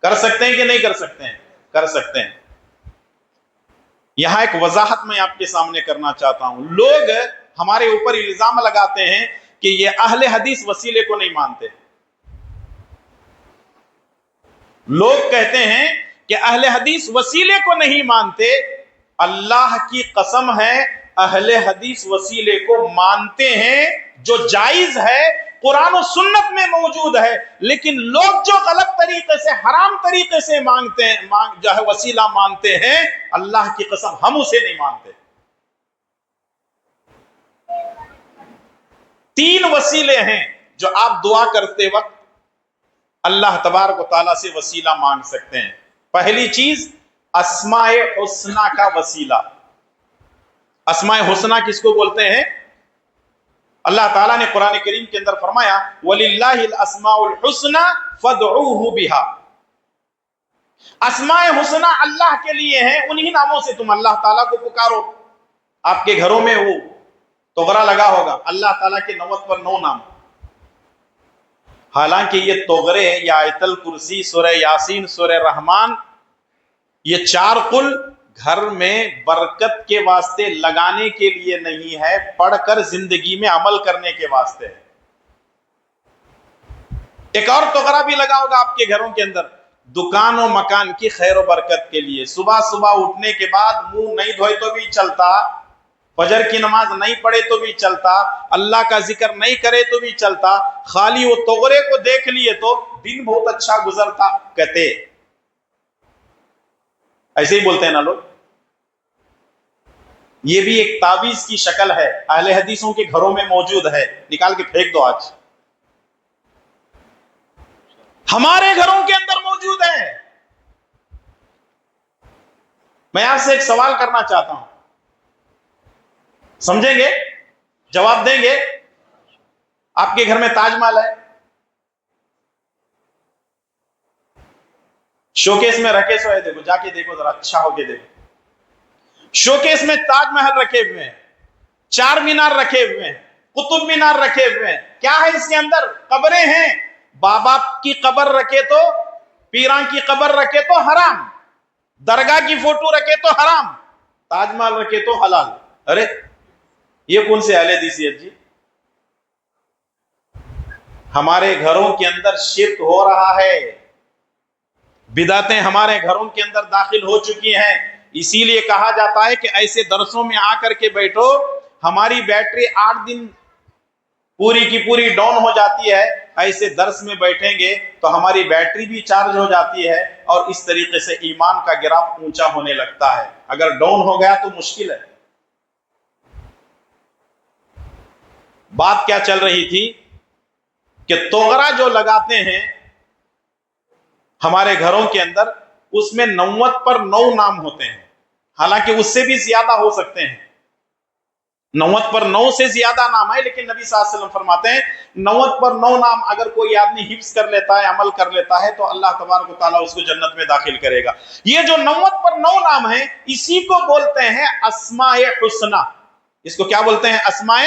کر سکتے ہیں کہ نہیں کر سکتے ہیں؟ کر سکتے ہیں۔ یہاں ایک وضاحت میں آپ کے سامنے کرنا چاہتا ہوں۔ لوگ ہمارے اوپر الزام لگاتے ہیں کہ یہ اہل حدیث وسیلے کو نہیں مانتے۔ لوگ کہتے ہیں کہ اہل حدیث وسیلے کو نہیں مانتے، اللہ کی قسم ہے اہل حدیث وسیلے کو مانتے ہیں، جو جائز ہے، قرآن و سنت میں موجود ہے، لیکن لوگ جو غلط طریقے سے، حرام طریقے سے مانگتے ہیں، جو ہے وسیلہ مانتے ہیں، اللہ کی قسم ہم اسے نہیں مانتے۔ تین وسیلے ہیں جو آپ دعا کرتے وقت اللہ تبارک و تعالیٰ سے وسیلہ مانگ سکتے ہیں۔ پہلی چیز اسماء حسنہ کا وسیلہ۔ اسماء حسنہ کس کو بولتے ہیں؟ اللہ تعالیٰ نے قرآن کریم کے اندر فرمایا وَلِلَّهِ الْأَسْمَاءُ الْحُسْنَى فَادْعُوهُ بِهَا۔ اسماء حسنہ اللہ کے لیے ہیں، انہی ناموں سے تم اللہ تعالیٰ کو پکارو۔ آپ کے گھروں میں وہ توغرا لگا ہوگا، اللہ تعالیٰ کے 90 پر 9 نام، حالانکہ یہ توغرے یا آیت الکرسی، سورہ یاسین، سورہ رحمان، یہ 4 قل گھر میں برکت کے واسطے لگانے کے لیے نہیں ہے، پڑھ کر زندگی میں عمل کرنے کے واسطے ہے۔ ایک اور توغرا بھی لگا ہوگا آپ کے گھروں کے اندر، دکان و مکان کی خیر و برکت کے لیے۔ صبح صبح اٹھنے کے بعد منہ نہیں دھوئے تو بھی چلتا، فجر کی نماز نہیں پڑھے تو بھی چلتا، اللہ کا ذکر نہیں کرے تو بھی چلتا، خالی وہ توغرے کو دیکھ لیے تو دن بہت اچھا گزرتا کہتے۔ ایسے ہی بولتے ہیں نا لوگ۔ یہ بھی ایک تعویذ کی شکل ہے، اہل حدیثوں کے گھروں میں موجود ہے، نکال کے پھینک دو آج۔ ہمارے گھروں کے اندر موجود ہے۔ میں آپ سے ایک سوال کرنا چاہتا ہوں، سمجھیں گے؟ جواب دیں گے؟ آپ کے گھر میں تاج محل ہے، شوکیس میں رکھے سو ہے، دیکھو جا کے دیکھو ذرا، اچھا ہو کے دیکھو، شوکیس میں تاج محل رکھے ہوئے ہیں، 4 مینار رکھے ہوئے ہیں، قطب مینار رکھے ہوئے ہیں، کیا ہے اس کے اندر؟ قبریں ہیں۔ بابا کی قبر رکھے تو، پیران کی قبر رکھے تو حرام، درگاہ کی فوٹو رکھے تو حرام، تاج محل رکھے تو حلال۔ ارے یہ کون سے اہل حدیثیت جی؟ ہمارے گھروں کے اندر شرک ہو رہا ہے، بدعتیں ہمارے گھروں کے اندر داخل ہو چکی ہیں۔ اسی لیے کہا جاتا ہے کہ ایسے درسوں میں آ کر کے بیٹھو، ہماری بیٹری 8 دن پوری کی پوری ڈاؤن ہو جاتی ہے، ایسے درس میں بیٹھیں گے تو ہماری بیٹری بھی چارج ہو جاتی ہے، اور اس طریقے سے ایمان کا گراف اونچا ہونے لگتا ہے۔ اگر ڈاؤن ہو گیا تو مشکل ہے۔ بات کیا چل رہی تھی کہ توغرا جو لگاتے ہیں ہمارے گھروں کے اندر، اس میں 90 پر 9 نام ہوتے ہیں، حالانکہ اس سے بھی زیادہ ہو سکتے ہیں۔ 90 پر 9 سے زیادہ نام ہے، لیکن نبی صلی اللہ علیہ وسلم فرماتے ہیں 90 پر 9 نام اگر کوئی آدمی حفظ کر لیتا ہے، عمل کر لیتا ہے، تو اللہ تبارک و تعالیٰ اس کو جنت میں داخل کرے گا۔ یہ جو 90 پر 9 نام ہیں، اسی کو بولتے ہیں اسماء حسنہ۔ اس کو کیا بولتے ہیں؟ اسماء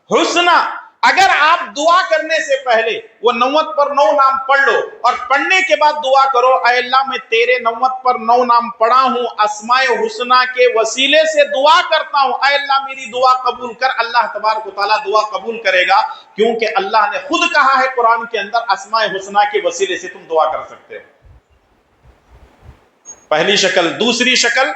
حسنہ۔ اگر آپ دعا کرنے سے پہلے وہ 90 پر 9 نام پڑھ لو، اور پڑھنے کے بعد دعا کرو، اے اللہ میں تیرے 90 پر 9 نام پڑھا ہوں، اسماء حسنہ کے وسیلے سے دعا کرتا ہوں، اے اللہ میری دعا قبول کر، اللہ تبارک و تعالیٰ دعا قبول کرے گا، کیونکہ اللہ نے خود کہا ہے قرآن کے اندر اسماء حسنہ کے وسیلے سے تم دعا کر سکتے ہو۔ پہلی شکل۔ دوسری شکل،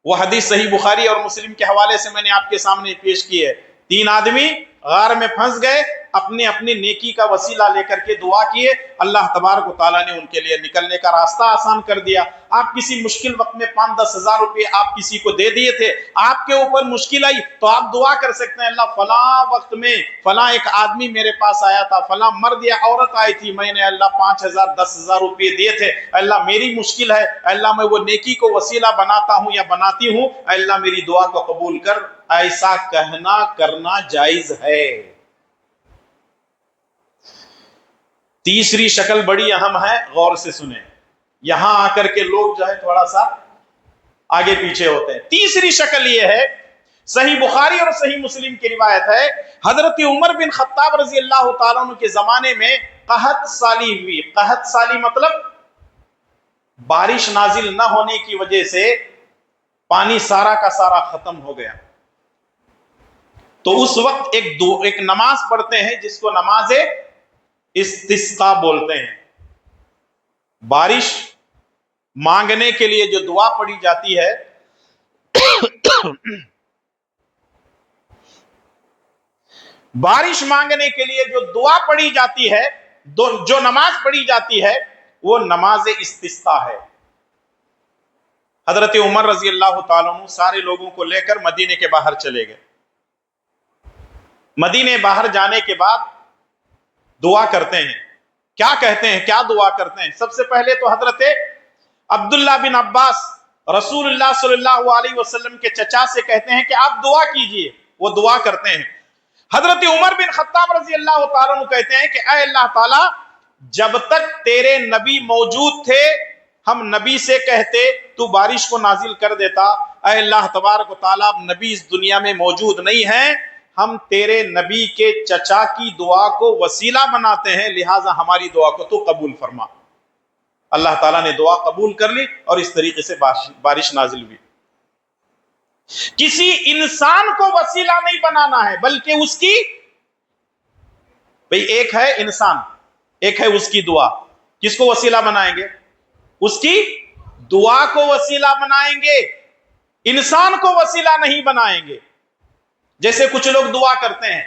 وہ حدیث صحیح بخاری اور مسلم کے حوالے سے میں نے آپ کے سامنے پیش کی ہے۔ 3 آدمی غار میں پھنس گئے، اپنی اپنی نیکی کا وسیلہ لے کر کے دعا کیے، اللہ تبارک و تعالیٰ نے ان کے لیے نکلنے کا راستہ آسان کر دیا۔ آپ کسی مشکل وقت میں 5-10 ہزار روپے آپ کسی کو دے دیے تھے، آپ کے اوپر مشکل آئی تو آپ دعا کر سکتے ہیں، اللہ فلاں وقت میں فلاں ایک آدمی میرے پاس آیا تھا، فلاں مرد یا عورت آئی تھی، میں نے اللہ 5,000 10,000 روپے دیے تھے، اللہ میری مشکل ہے، اللہ میں وہ نیکی کو وسیلہ بناتا ہوں یا بناتی ہوں، اللہ میری دعا کو قبول کر۔ ایسا کہنا کرنا جائز ہے۔ تیسری شکل بڑی اہم ہے، غور سے سنیں، یہاں آ کر کے لوگ جو ہے تھوڑا سا آگے پیچھے ہوتے ہیں۔ تیسری شکل یہ ہے، صحیح بخاری اور صحیح مسلم کی روایت ہے، حضرت عمر بن خطاب رضی اللہ تعالیٰ عنہ کے زمانے میں قحط سالی ہوئی۔ قحط سالی مطلب بارش نازل نہ ہونے کی وجہ سے پانی سارا کا سارا ختم ہو گیا، تو اس وقت ایک نماز پڑھتے ہیں جس کو نماز استسقاء بولتے ہیں۔ بارش مانگنے کے لیے جو دعا پڑھی جاتی ہے، بارش مانگنے کے لیے جو دعا پڑھی جاتی ہے، جو نماز پڑھی جاتی ہے، وہ نماز استسقاء ہے۔ حضرت عمر رضی اللہ تعالیٰ عنہ سارے لوگوں کو لے کر مدینے کے باہر چلے گئے۔ مدینے باہر جانے کے بعد دعا کرتے ہیں۔ کیا کہتے ہیں، کیا دعا کرتے ہیں؟ سب سے پہلے تو حضرت عبداللہ بن عباس رسول اللہ صلی اللہ علیہ وسلم کے چچا سے کہتے ہیں کہ آپ دعا کیجئے، وہ دعا کرتے ہیں۔ حضرت عمر بن خطاب رضی اللہ تعالیٰ عنہ کہتے ہیں کہ اے اللہ تعالیٰ، جب تک تیرے نبی موجود تھے ہم نبی سے کہتے تو بارش کو نازل کر دیتا، اے اللہ تبارک و تعالیٰ نبی اس دنیا میں موجود نہیں ہیں، ہم تیرے نبی کے چچا کی دعا کو وسیلہ بناتے ہیں، لہٰذا ہماری دعا کو تو قبول فرما۔ اللہ تعالیٰ نے دعا قبول کر لی اور اس طریقے سے بارش نازل ہوئی۔ کسی انسان کو وسیلہ نہیں بنانا ہے، بلکہ اس کی ایک ہے انسان، ایک ہے اس کی دعا۔ کس کو وسیلہ بنائیں گے؟ اس کی دعا کو وسیلہ بنائیں گے، انسان کو وسیلہ نہیں بنائیں گے۔ جیسے کچھ لوگ دعا کرتے ہیں،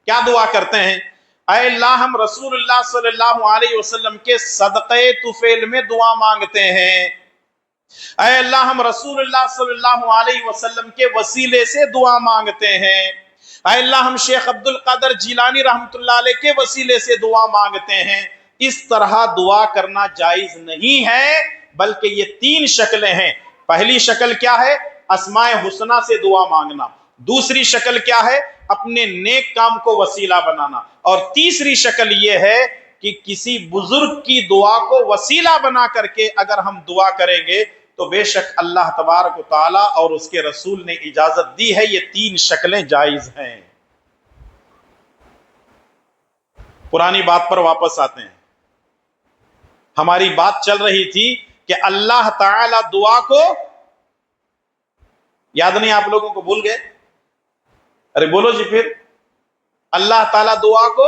کیا دعا کرتے ہیں؟ اے اللہ ہم رسول اللہ صلی اللہ علیہ وسلم کے صدقہ طفیل میں دعا مانگتے ہیں، اے اللہ ہم رسول اللہ صلی اللہ علیہ وسلم کے وسیلے سے دعا مانگتے ہیں، اے اللہ ہم شیخ عبد القادر جیلانی رحمۃ اللہ علیہ کے وسیلے سے دعا مانگتے ہیں۔ اس طرح دعا کرنا جائز نہیں ہے، بلکہ یہ 3 شکلیں ہیں۔ پہلی شکل کیا ہے؟ اسماء حسنہ سے دعا مانگنا۔ دوسری شکل کیا ہے؟ اپنے نیک کام کو وسیلہ بنانا۔ اور تیسری شکل یہ ہے کہ کسی بزرگ کی دعا کو وسیلہ بنا کر کے اگر ہم دعا کریں گے تو بے شک اللہ تبارک و تعالیٰ اور اس کے رسول نے اجازت دی ہے، یہ 3 شکلیں جائز ہیں۔ پرانی بات پر واپس آتے ہیں۔ ہماری بات چل رہی تھی کہ اللہ تعالیٰ دعا کو، یاد نہیں آپ لوگوں کو، بھول گئے؟ ارے بولو جی پھر۔ اللہ تعالیٰ دعا کو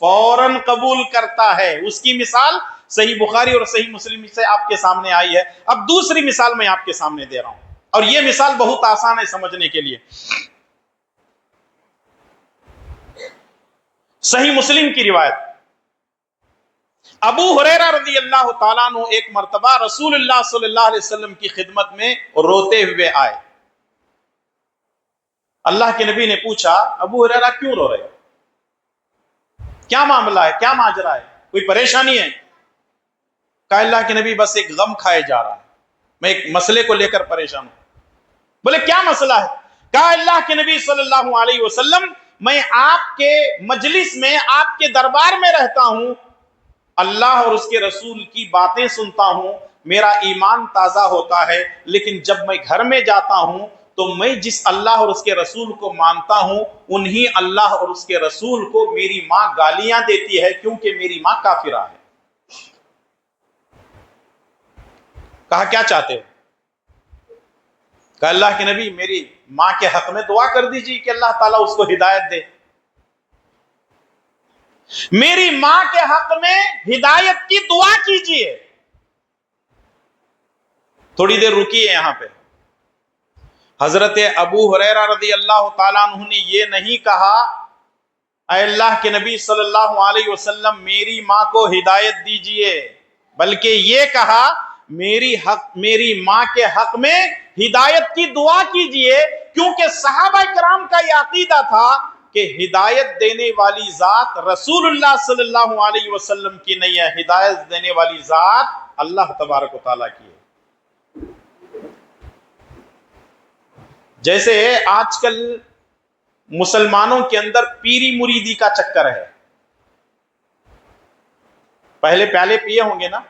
فوراً قبول کرتا ہے. اس کی مثال صحیح بخاری اور صحیح مسلم سے آپ کے سامنے آئی ہے. اب دوسری مثال میں آپ کے سامنے دے رہا ہوں، اور یہ مثال بہت آسان ہے سمجھنے کے لیے. صحیح مسلم کی روایت، ابو ہریرہ رضی اللہ تعالیٰ عنہ ایک مرتبہ رسول اللہ صلی اللہ علیہ وسلم کی خدمت میں روتے ہوئے آئے. اللہ کے نبی نے پوچھا ابو ہریرہ کیوں رو رہے ہو؟ کیا معاملہ ہے، کیا ماجرا ہے، کوئی پریشانی ہے؟ کہا اللہ کے نبی بس ایک غم کھائے جا رہا ہے، میں ایک مسئلے کو لے کر پریشان ہوں. بولے کیا مسئلہ ہے؟ کہا اللہ کے نبی صلی اللہ علیہ وسلم میں آپ کے مجلس میں، آپ کے دربار میں رہتا ہوں، اللہ اور اس کے رسول کی باتیں سنتا ہوں، میرا ایمان تازہ ہوتا ہے، لیکن جب میں گھر میں جاتا ہوں تو میں جس اللہ اور اس کے رسول کو مانتا ہوں انہی اللہ اور اس کے رسول کو میری ماں گالیاں دیتی ہے کیونکہ میری ماں کافرہ ہے. کہا کیا چاہتے ہو؟ کہا اللہ کے نبی میری ماں کے حق میں دعا کر دیجیے کہ اللہ تعالیٰ اس کو ہدایت دے. میری ماں کے حق میں ہدایت کی دعا کیجیے. تھوڑی دیر رکیے یہاں پہ. حضرت ابو ہریرہ رضی اللہ تعالیٰ عنہ نے یہ نہیں کہا اے اللہ کے نبی صلی اللہ علیہ وسلم میری ماں کو ہدایت دیجیے، بلکہ یہ کہا میری ماں کے حق میں ہدایت کی دعا کیجیے، کیونکہ صحابہ کرام کا یہ عقیدہ تھا کہ ہدایت دینے والی ذات رسول اللہ صلی اللہ علیہ وسلم کی نہیں ہے، ہدایت دینے والی ذات اللہ تبارک و تعالیٰ کی ہے. جیسے آج کل مسلمانوں کے اندر پیری مریدی کا چکر ہے. پہلے پیالے پیے ہوں گے نا،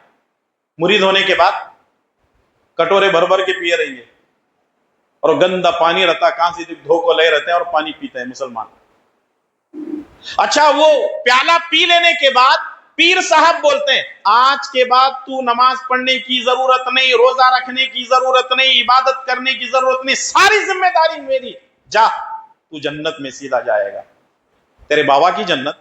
مرید ہونے کے بعد کٹورے بھر بھر کے پیے رہیں گے، اور گندا پانی رہتا، کہاں سے دھو کو لے رہتے ہیں اور پانی پیتے ہیں مسلمان. اچھا وہ پیالہ پی لینے کے بعد پیر صاحب بولتے ہیں آج کے بعد تو نماز پڑھنے کی ضرورت نہیں، روزہ رکھنے کی ضرورت نہیں، عبادت کرنے کی ضرورت نہیں، ساری ذمہ داری میری، جا تو جنت میں سیدھا جائے گا. تیرے بابا کی جنت،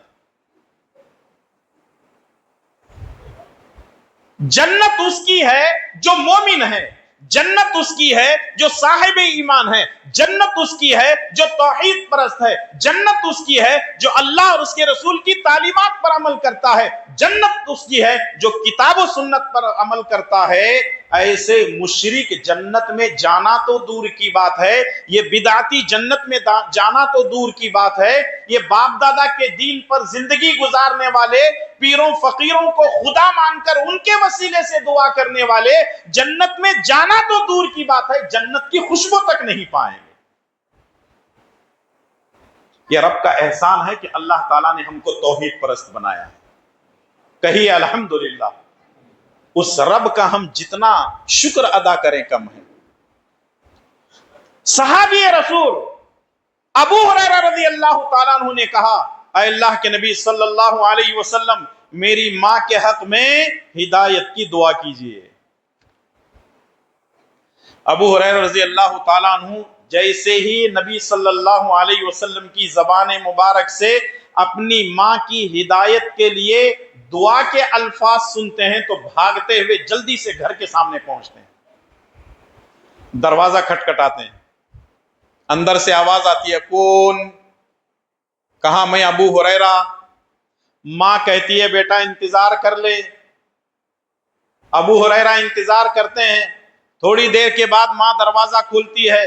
جنت اس کی ہے جو مومن ہے، جنت اس کی ہے جو صاحب ایمان ہے، جنت اس کی ہے جو توحید پرست ہے، جنت اس کی ہے جو اللہ اور اس کے رسول کی تعلیمات پر عمل کرتا ہے، جنت اس کی ہے جو کتاب و سنت پر عمل کرتا ہے. ایسے مشرک جنت میں جانا تو دور کی بات ہے، یہ بدعتی جنت میں جانا تو دور کی بات ہے، یہ باپ دادا کے دین پر زندگی گزارنے والے پیروں فقیروں کو خدا مان کر ان کے وسیلے سے دعا کرنے والے جنت میں جانا تو دور کی بات ہے، جنت کی خوشبو تک نہیں پائیں گے. یہ رب کا احسان ہے کہ اللہ تعالیٰ نے ہم کو توحید پرست بنایا ہے. کہیے الحمدللہ. اس رب کا ہم جتنا شکر ادا کریں کم ہے. صحابی رسول ابو ہریرہ رضی اللہ تعالیٰ عنہ نے کہا اے اللہ کے نبی صلی اللہ علیہ وسلم میری ماں کے حق میں ہدایت کی دعا کیجیے. ابو ہریرہ رضی اللہ تعالیٰ عنہ جیسے ہی نبی صلی اللہ علیہ وسلم کی زبان مبارک سے اپنی ماں کی ہدایت کے لیے دعا کے الفاظ سنتے ہیں تو بھاگتے ہوئے جلدی سے گھر کے سامنے پہنچتے ہیں، دروازہ کھٹکھٹاتے ہیں، اندر سے آواز آتی ہے کون؟ کہا میں ابو ہریرہ. ماں کہتی ہے بیٹا انتظار کر لے. ابو ہریرہ انتظار کرتے ہیں. تھوڑی دیر کے بعد ماں دروازہ کھولتی ہے،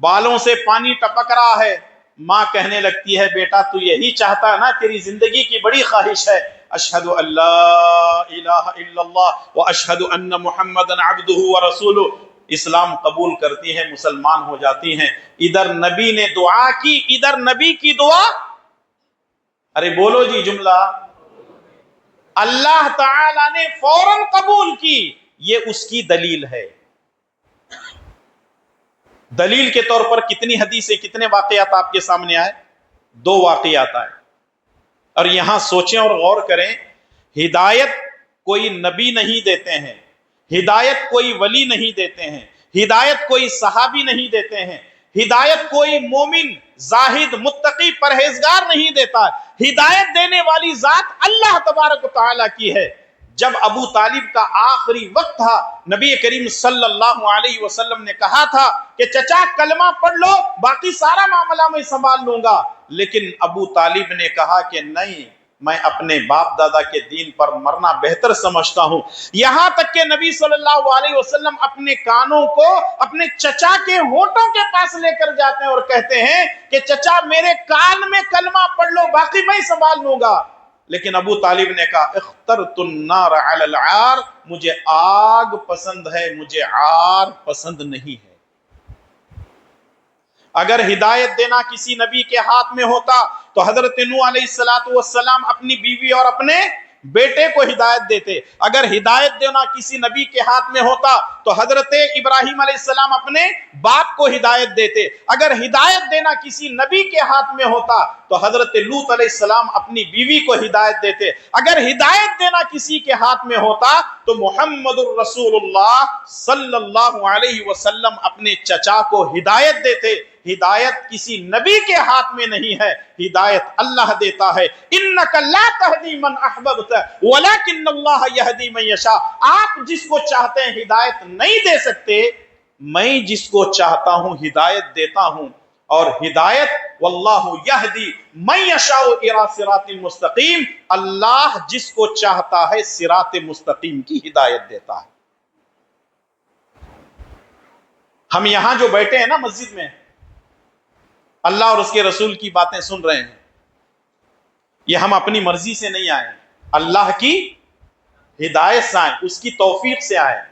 بالوں سے پانی ٹپک رہا ہے. ماں کہنے لگتی ہے بیٹا تو یہی چاہتا ہے نا، تیری زندگی کی بڑی خواہش ہے، اشہد ان لا الہ الا اللہ واشہد ان محمدا عبدہ ورسولہ. اسلام قبول کرتی ہیں، مسلمان ہو جاتی ہیں. ادھر نبی نے دعا کی، ادھر نبی کی دعا، ارے بولو جی جملہ، اللہ تعالی نے فوراً قبول کی. یہ اس کی دلیل ہے. دلیل کے طور پر کتنی حدیثیں، کتنے واقعات آپ کے سامنے آئے؟ 2 واقعات آئے. اور یہاں سوچیں اور غور کریں، ہدایت کوئی نبی نہیں دیتے ہیں، ہدایت کوئی ولی نہیں دیتے ہیں، ہدایت کوئی صحابی نہیں دیتے ہیں، ہدایت کوئی مومن زاہد متقی متقی پرہیزگار نہیں دیتا ہے، ہدایت دینے والی ذات اللہ تبارک و تعالیٰ کی ہے۔ جب ابو طالب کا آخری وقت تھا، نبی کریم صلی اللہ علیہ وسلم نے کہا تھا کہ چچا کلمہ پڑھ لو، باقی سارا معاملہ میں سنبھال لوں گا، لیکن ابو طالب نے کہا کہ نہیں، میں اپنے باپ دادا کے دین پر مرنا بہتر سمجھتا ہوں۔ یہاں تک کہ نبی صلی اللہ علیہ وسلم اپنے کانوں کو اپنے چچا کے ہونٹوں کے پاس لے کر جاتے ہیں اور کہتے ہیں کہ چچا میرے کان میں کلمہ پڑھ لو، باقی میں سنبھال لوں گا۔ لیکن ابو طالب نے کہا اخترت النار علی العار، مجھے آگ پسند ہے، مجھے عار پسند نہیں ہے۔ اگر ہدایت دینا کسی نبی کے ہاتھ میں ہوتا تو حضرت نوح علیہ السلام اپنی بیوی اور اپنے بیٹے کو ہدایت دیتے۔ اگر ہدایت دینا کسی نبی کے ہاتھ میں ہوتا تو حضرت ابراہیم علیہ السلام اپنے باپ کو ہدایت دیتے۔ اگر ہدایت دینا کسی نبی کے ہاتھ میں ہوتا تو حضرت لوط علیہ السلام اپنی بیوی کو ہدایت دیتے۔ اگر ہدایت دینا کسی کے ہاتھ میں ہوتا تو محمد الرسول اللہ صلی اللہ علیہ وسلم اپنے چچا کو ہدایت دیتے۔ ہدایت کسی نبی کے ہاتھ میں نہیں ہے، ہدایت اللہ دیتا ہے۔ انک لا تہدی من احببت ولکن اللہ یہدی من یشاء، آپ جس کو چاہتے ہیں ہدایت نہیں دے سکتے، میں جس کو چاہتا ہوں ہدایت دیتا ہوں، اور ہدایت واللہ یہدی من یشاء الی صراط مستقیم، اللہ جس کو چاہتا ہے صراط مستقیم کی ہدایت دیتا ہے۔ ہم یہاں جو بیٹھے ہیں نا مسجد میں، اللہ اور اس کے رسول کی باتیں سن رہے ہیں، یہ ہم اپنی مرضی سے نہیں آئے، اللہ کی ہدایت سے آئے، اس کی توفیق سے آئے۔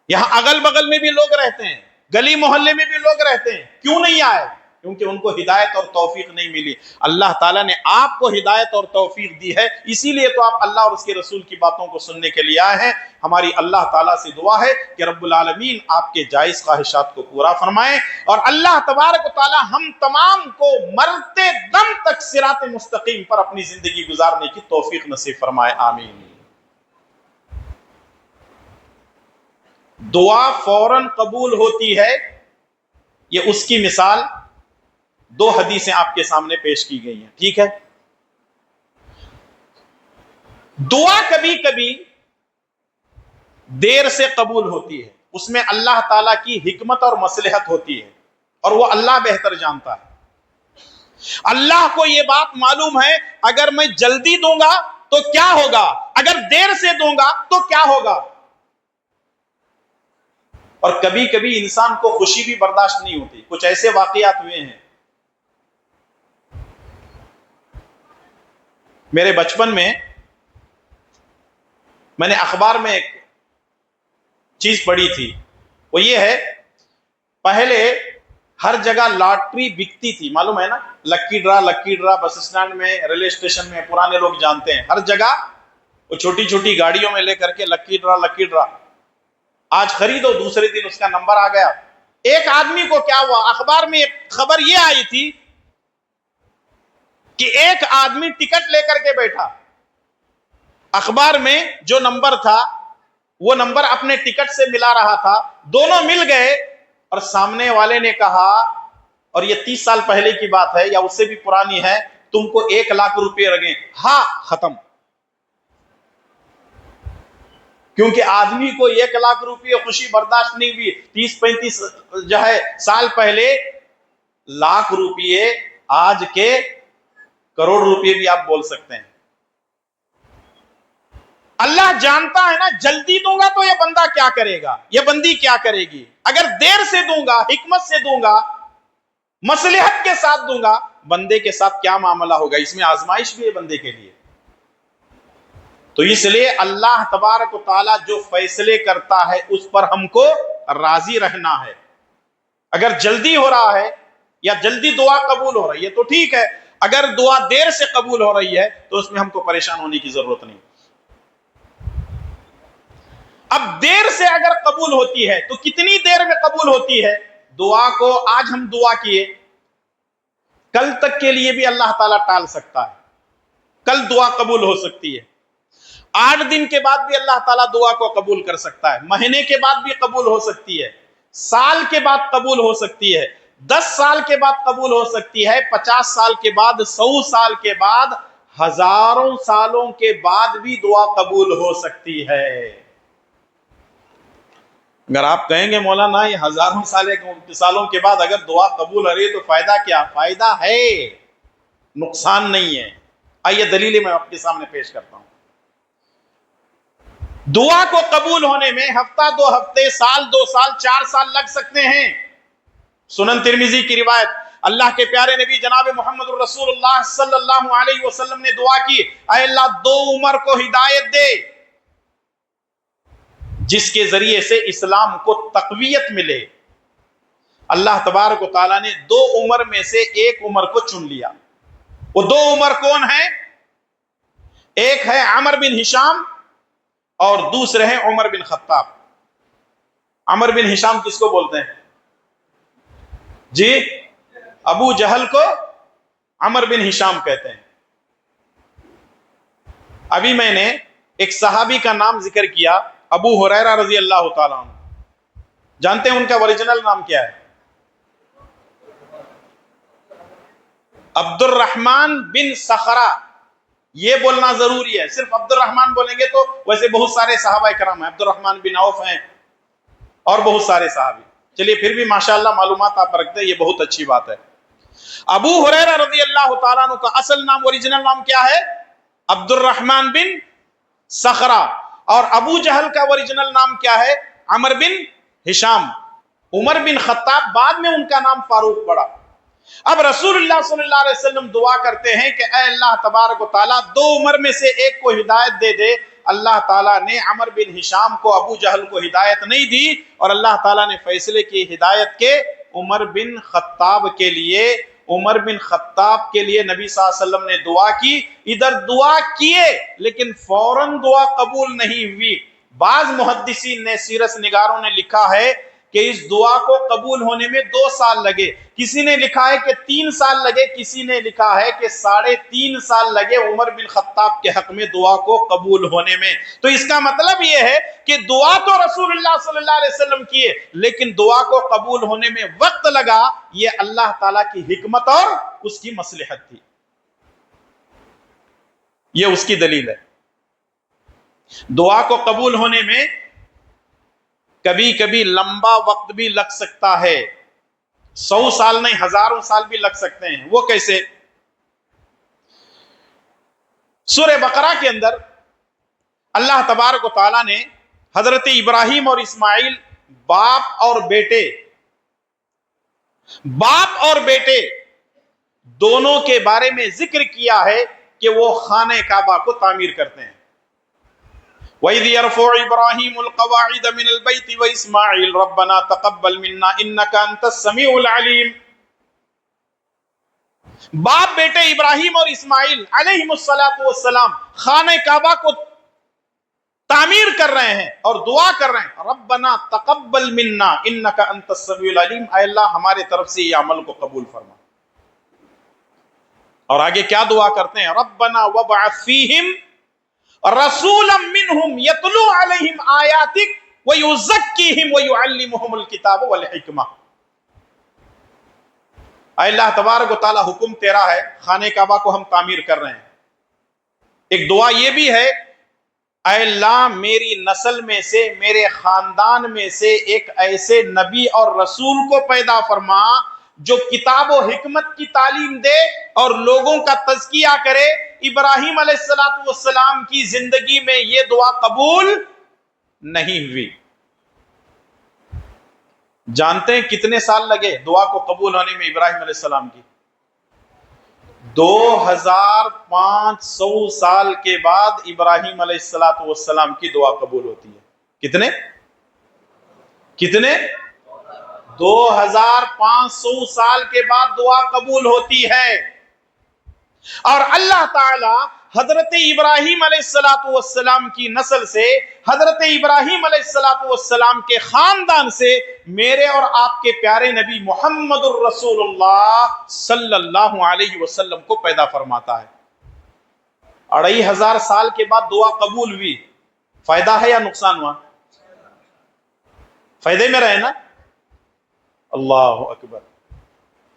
یہاں اگل بغل میں بھی لوگ رہتے ہیں، گلی محلے میں بھی لوگ رہتے ہیں، کیوں نہیں آئے؟ کیونکہ ان کو ہدایت اور توفیق نہیں ملی۔ اللہ تعالیٰ نے آپ کو ہدایت اور توفیق دی ہے، اسی لیے تو آپ اللہ اور اس کے رسول کی باتوں کو سننے کے لیے آئے ہیں۔ ہماری اللہ تعالیٰ سے دعا ہے کہ رب العالمین آپ کے جائز خواہشات کو پورا فرمائیں، اور اللہ تبارک و تعالیٰ ہم تمام کو مرتے دم تک صراط مستقیم پر اپنی زندگی گزارنے کی توفیق نصیب فرمائے، آمین۔ دعا فوراً قبول ہوتی ہے، یہ اس کی مثال دو حدیثیں آپ کے سامنے پیش کی گئی ہیں، ٹھیک ہے؟ دعا کبھی کبھی دیر سے قبول ہوتی ہے، اس میں اللہ تعالیٰ کی حکمت اور مصلحت ہوتی ہے، اور وہ اللہ بہتر جانتا ہے۔ اللہ کو یہ بات معلوم ہے، اگر میں جلدی دوں گا تو کیا ہوگا، اگر دیر سے دوں گا تو کیا ہوگا۔ اور کبھی کبھی انسان کو خوشی بھی برداشت نہیں ہوتی۔ کچھ ایسے واقعات ہوئے ہیں، میرے بچپن میں میں نے اخبار میں ایک چیز پڑھی تھی، وہ یہ ہے، پہلے ہر جگہ لاٹری بکتی تھی، معلوم ہے نا، لکی ڈرا بس اسٹینڈ میں، ریلوے اسٹیشن میں، پرانے لوگ جانتے ہیں، ہر جگہ وہ چھوٹی چھوٹی گاڑیوں میں لے کر کے لکی ڈرا، آج خریدو دوسرے دن اس کا نمبر آ گیا۔ ایک آدمی کو کیا ہوا، اخبار میں خبر یہ آئی تھی کہ ایک آدمی ٹکٹ لے کر کے بیٹھا، اخبار میں جو نمبر تھا وہ نمبر اپنے ٹکٹ سے ملا رہا تھا، دونوں مل گئے، اور سامنے والے نے کہا، اور یہ 30 سال پہلے کی بات ہے یا اس سے بھی پرانی ہے، تم کو 1 لاکھ روپے لگیں۔ ہاں، ختم۔ کیونکہ آدمی کو 1 لاکھ روپے خوشی برداشت نہیں ہوئی۔ 30-35 سال پہلے لاکھ روپے آج کے کروڑ روپے بھی آپ بول سکتے ہیں۔ اللہ جانتا ہے نا، جلدی دوں گا تو یہ بندہ کیا کرے گا، یہ بندی کیا کرے گی، اگر دیر سے دوں گا، حکمت سے دوں گا، مصلحت کے ساتھ دوں گا، بندے کے ساتھ کیا معاملہ ہوگا۔ اس میں آزمائش بھی ہے بندے کے لیے۔ تو اس لیے اللہ تبارک و تعالیٰ جو فیصلے کرتا ہے اس پر ہم کو راضی رہنا ہے۔ اگر جلدی ہو رہا ہے یا جلدی دعا قبول ہو رہی ہے تو ٹھیک ہے، اگر دعا دیر سے قبول ہو رہی ہے تو اس میں ہم کو پریشان ہونے کی ضرورت نہیں۔ اب دیر سے اگر قبول ہوتی ہے تو کتنی دیر میں قبول ہوتی ہے؟ دعا کو آج ہم دعا کیے، کل تک کے لیے بھی اللہ تعالیٰ ٹال سکتا ہے، کل دعا قبول ہو سکتی ہے، 8 دن کے بعد بھی اللہ تعالیٰ دعا کو قبول کر سکتا ہے، مہینے کے بعد بھی قبول ہو سکتی ہے، سال کے بعد قبول ہو سکتی ہے، 10 سال کے بعد قبول ہو سکتی ہے، 50 سال کے بعد، 100 سال کے بعد، ہزاروں سالوں کے بعد بھی دعا قبول ہو سکتی ہے۔ اگر آپ کہیں گے مولانا یہ ہزاروں سالوں کے بعد اگر دعا قبول ہو رہی ہے تو فائدہ کیا؟ فائدہ ہے، نقصان نہیں ہے۔ آئیے دلیل میں آپ کے سامنے پیش کرتا ہوں۔ دعا کو قبول ہونے میں ہفتہ، 2 ہفتے، سال، 2 سال، 4 سال لگ سکتے ہیں۔ سنن ترمذی کی روایت، اللہ کے پیارے نبی جناب محمد الرسول اللہ صلی اللہ علیہ وسلم نے دعا کی، اے اللہ 2 عمر کو ہدایت دے جس کے ذریعے سے اسلام کو تقویت ملے۔ اللہ تبارک و تعالیٰ نے 2 عمر میں سے 1 عمر کو چن لیا۔ وہ 2 عمر کون ہیں؟ ایک ہے عمر بن ہشام اور دوسرے ہیں عمر بن خطاب۔ عمر بن ہشام کس کو بولتے ہیں جی؟ ابو جہل کو عمر بن ہشام کہتے ہیں۔ ابھی میں نے ایک صحابی کا نام ذکر کیا، ابو ہریرہ رضی اللہ تعالیٰ عنہ۔ جانتے ہیں ان کا اوریجنل نام کیا ہے؟ عبد الرحمن بن صخرہ۔ یہ بولنا ضروری ہے، صرف عبد الرحمن بولیں گے تو ویسے بہت سارے صحابہ کرام ہیں، عبد الرحمن بن عوف ہیں اور بہت سارے صحابی۔ چلیے پھر بھی ماشاءاللہ معلومات آپ رکھتے ہیں، یہ بہت اچھی بات ہے۔ ابو ہریرہ رضی اللہ تعالیٰ عنہ کا اصل نام، اوریجنل نام کیا ہے؟ عبد الرحمن بن صخرہ۔ اور ابو جہل کا اوریجنل نام کیا ہے؟ عمر بن ہشام۔ عمر بن خطاب بعد میں ان کا نام فاروق پڑا۔ اب رسول اللہ صلی اللہ علیہ وسلم دعا کرتے ہیں کہ اے اللہ تبارک و تعالیٰ 2 عمر میں سے 1 کو ہدایت دے دے۔ اللہ تعالیٰ نے عمر بن ہشام کو، ابو جہل کو ہدایت نہیں دی، اور اللہ تعالیٰ نے فیصلے کی ہدایت کے عمر بن خطاب کے لیے۔ عمر بن خطاب کے لیے نبی صلی اللہ علیہ وسلم نے دعا کی۔ ادھر دعا کیے لیکن فوراً دعا قبول نہیں ہوئی۔ بعض محدثین نے، سیرت نگاروں نے لکھا ہے کہ اس دعا کو قبول ہونے میں 2 سال لگے، کسی نے لکھا ہے کہ 3 سال لگے، کسی نے لکھا ہے کہ 3.5 سال لگے عمر بن خطاب کے حق میں دعا کو قبول ہونے میں۔ تو اس کا مطلب یہ ہے کہ دعا تو رسول اللہ صلی اللہ علیہ وسلم کیے، لیکن دعا کو قبول ہونے میں وقت لگا۔ یہ اللہ تعالیٰ کی حکمت اور اس کی مصلحت تھی، یہ اس کی دلیل ہے۔ دعا کو قبول ہونے میں کبھی کبھی لمبا وقت بھی لگ سکتا ہے، 100 سال نہیں، ہزاروں سال بھی لگ سکتے ہیں۔ وہ کیسے؟ سورہ بقرہ کے اندر اللہ تبارک و تعالیٰ نے حضرت ابراہیم اور اسماعیل، باپ اور بیٹے دونوں کے بارے میں ذکر کیا ہے کہ وہ خانہ کعبہ کو تعمیر کرتے ہیں۔ وَإِذْ يَرْفَعُ إِبْرَاهِيمُ الْقَوَاعِدَ مِنَ الْبَيْتِ وَإِسْمَاعِيلُ رَبَّنَا تَقَبَّلْ مِنَّا إِنَّكَ أَنْتَ السَّمِيعُ الْعَلِيمُ۔ باپ بیٹے ابراہیم اور اسماعیل علیہم السلام خانہ کعبہ کو تعمیر کر رہے ہیں اور دعا کر رہے ہیں، ربنا تقبل منا انک انت السمیع العلیم، اے اللہ ہمارے طرف سے یہ عمل کو قبول فرما۔ اور آگے کیا دعا کرتے ہیں؟ ربنا وابعث فیہم رسولا منہم یتلو علیہم آیاتک ویزکیہم ویعلمہم الکتاب والحکمہ۔ اے اللہ تبارک و تعالی حکم تیرا ہے، خانہ کعبہ کو ہم تعمیر کر رہے ہیں۔ ایک دعا یہ بھی ہے، اے اللہ میری نسل میں سے، میرے خاندان میں سے ایک ایسے نبی اور رسول کو پیدا فرما جو کتاب و حکمت کی تعلیم دے اور لوگوں کا تزکیہ کرے۔ ابراہیم علیہ السلام کی زندگی میں یہ دعا قبول نہیں ہوئی۔ جانتے ہیں کتنے سال لگے دعا کو قبول ہونے میں ابراہیم علیہ السلام کی؟ 2500 سال کے بعد ابراہیم علیہ السلام کی دعا قبول ہوتی ہے۔ کتنے 2500 سال کے بعد دعا قبول ہوتی ہے۔ اور اللہ تعالی حضرت ابراہیم علیہ السلام کی نسل سے، حضرت ابراہیم علیہ السلام کے خاندان سے میرے اور آپ کے پیارے نبی محمد الرسول اللہ صلی اللہ علیہ وسلم کو پیدا فرماتا ہے۔ 2500 سال کے بعد دعا قبول ہوئی، فائدہ ہے یا نقصان ہوا؟ فائدے میں رہے نا؟ اللہ اکبر۔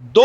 2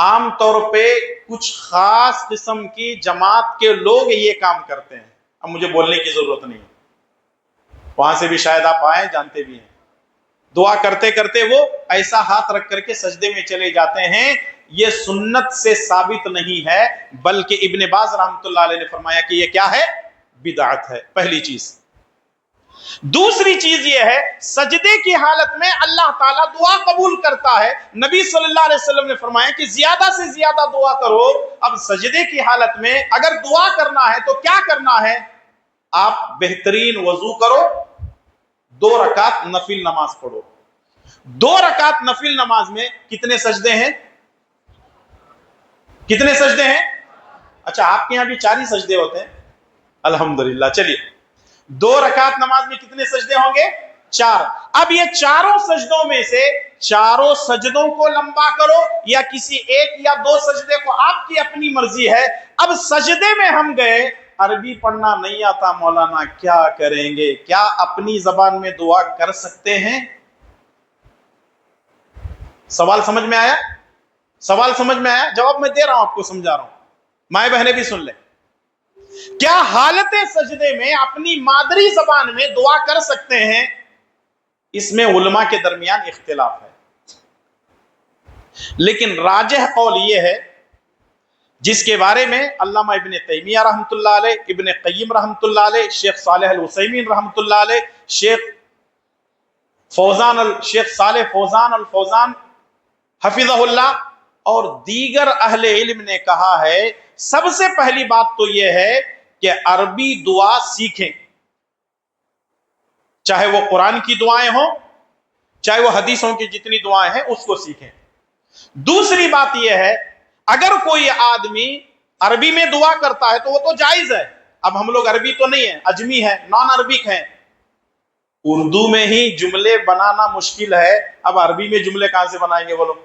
عام طور پہ کچھ خاص قسم کی جماعت کے لوگ یہ کام کرتے ہیں. اب مجھے بولنے کی ضرورت نہیں، وہاں سے بھی شاید آپ آئے، جانتے بھی ہیں. دعا کرتے کرتے وہ ایسا ہاتھ رکھ کر کے سجدے میں چلے جاتے ہیں. یہ سنت سے ثابت نہیں ہے، بلکہ ابن باز رحمۃ اللہ علیہ نے فرمایا کہ یہ کیا ہے؟ بدعت ہے. پہلی چیز. دوسری چیز یہ ہے، سجدے کی حالت میں اللہ تعالیٰ دعا قبول کرتا ہے. نبی صلی اللہ علیہ وسلم نے فرمایا کہ زیادہ سے زیادہ دعا کرو. اب سجدے کی حالت میں اگر دعا کرنا ہے تو کیا کرنا ہے؟ آپ بہترین وضو کرو، 2 رکعت نفل نماز پڑھو. 2 رکعت نفل نماز میں کتنے سجدے ہیں؟ کتنے سجدے ہیں؟ اچھا، آپ کے یہاں بھی 4 ہی سجدے ہوتے ہیں؟ الحمدللہ. چلیے، 2 رکعت نماز میں کتنے سجدے ہوں گے؟ 4. اب یہ چاروں سجدوں میں سے چاروں سجدوں کو لمبا کرو یا کسی ایک یا 2 سجدے کو، آپ کی اپنی مرضی ہے. اب سجدے میں ہم گئے، عربی پڑھنا نہیں آتا مولانا، کیا کریں گے؟ کیا اپنی زبان میں دعا کر سکتے ہیں؟ سوال سمجھ میں آیا؟ سوال سمجھ میں آیا؟ جواب میں دے رہا ہوں، آپ کو سمجھا رہا ہوں، مائیں بہنیں بھی سن لیں. کیا حالت سجدے میں اپنی مادری زبان میں دعا کر سکتے ہیں؟ اس میں علماء کے درمیان اختلاف ہے، لیکن راجح قول یہ ہے جس کے بارے میں علامہ ابن تیمیہ رحمۃ اللہ علیہ، ابن قیم رحمۃ اللہ علیہ، شیخ صالح العثیمین رحمۃ اللہ علیہ، شیخ صالح فوزان الفوزان حفظہ اللہ اور دیگر اہل علم نے کہا ہے، سب سے پہلی بات تو یہ ہے کہ عربی دعا سیکھیں، چاہے وہ قرآن کی دعائیں ہوں، چاہے وہ حدیثوں کی جتنی دعائیں ہیں اس کو سیکھیں. دوسری بات یہ ہے، اگر کوئی آدمی عربی میں دعا کرتا ہے تو وہ تو جائز ہے. اب ہم لوگ عربی تو نہیں ہیں، اجمی ہیں، نان عربک ہیں، اردو میں ہی جملے بنانا مشکل ہے، اب عربی میں جملے کہاں سے بنائیں گے وہ لوگ؟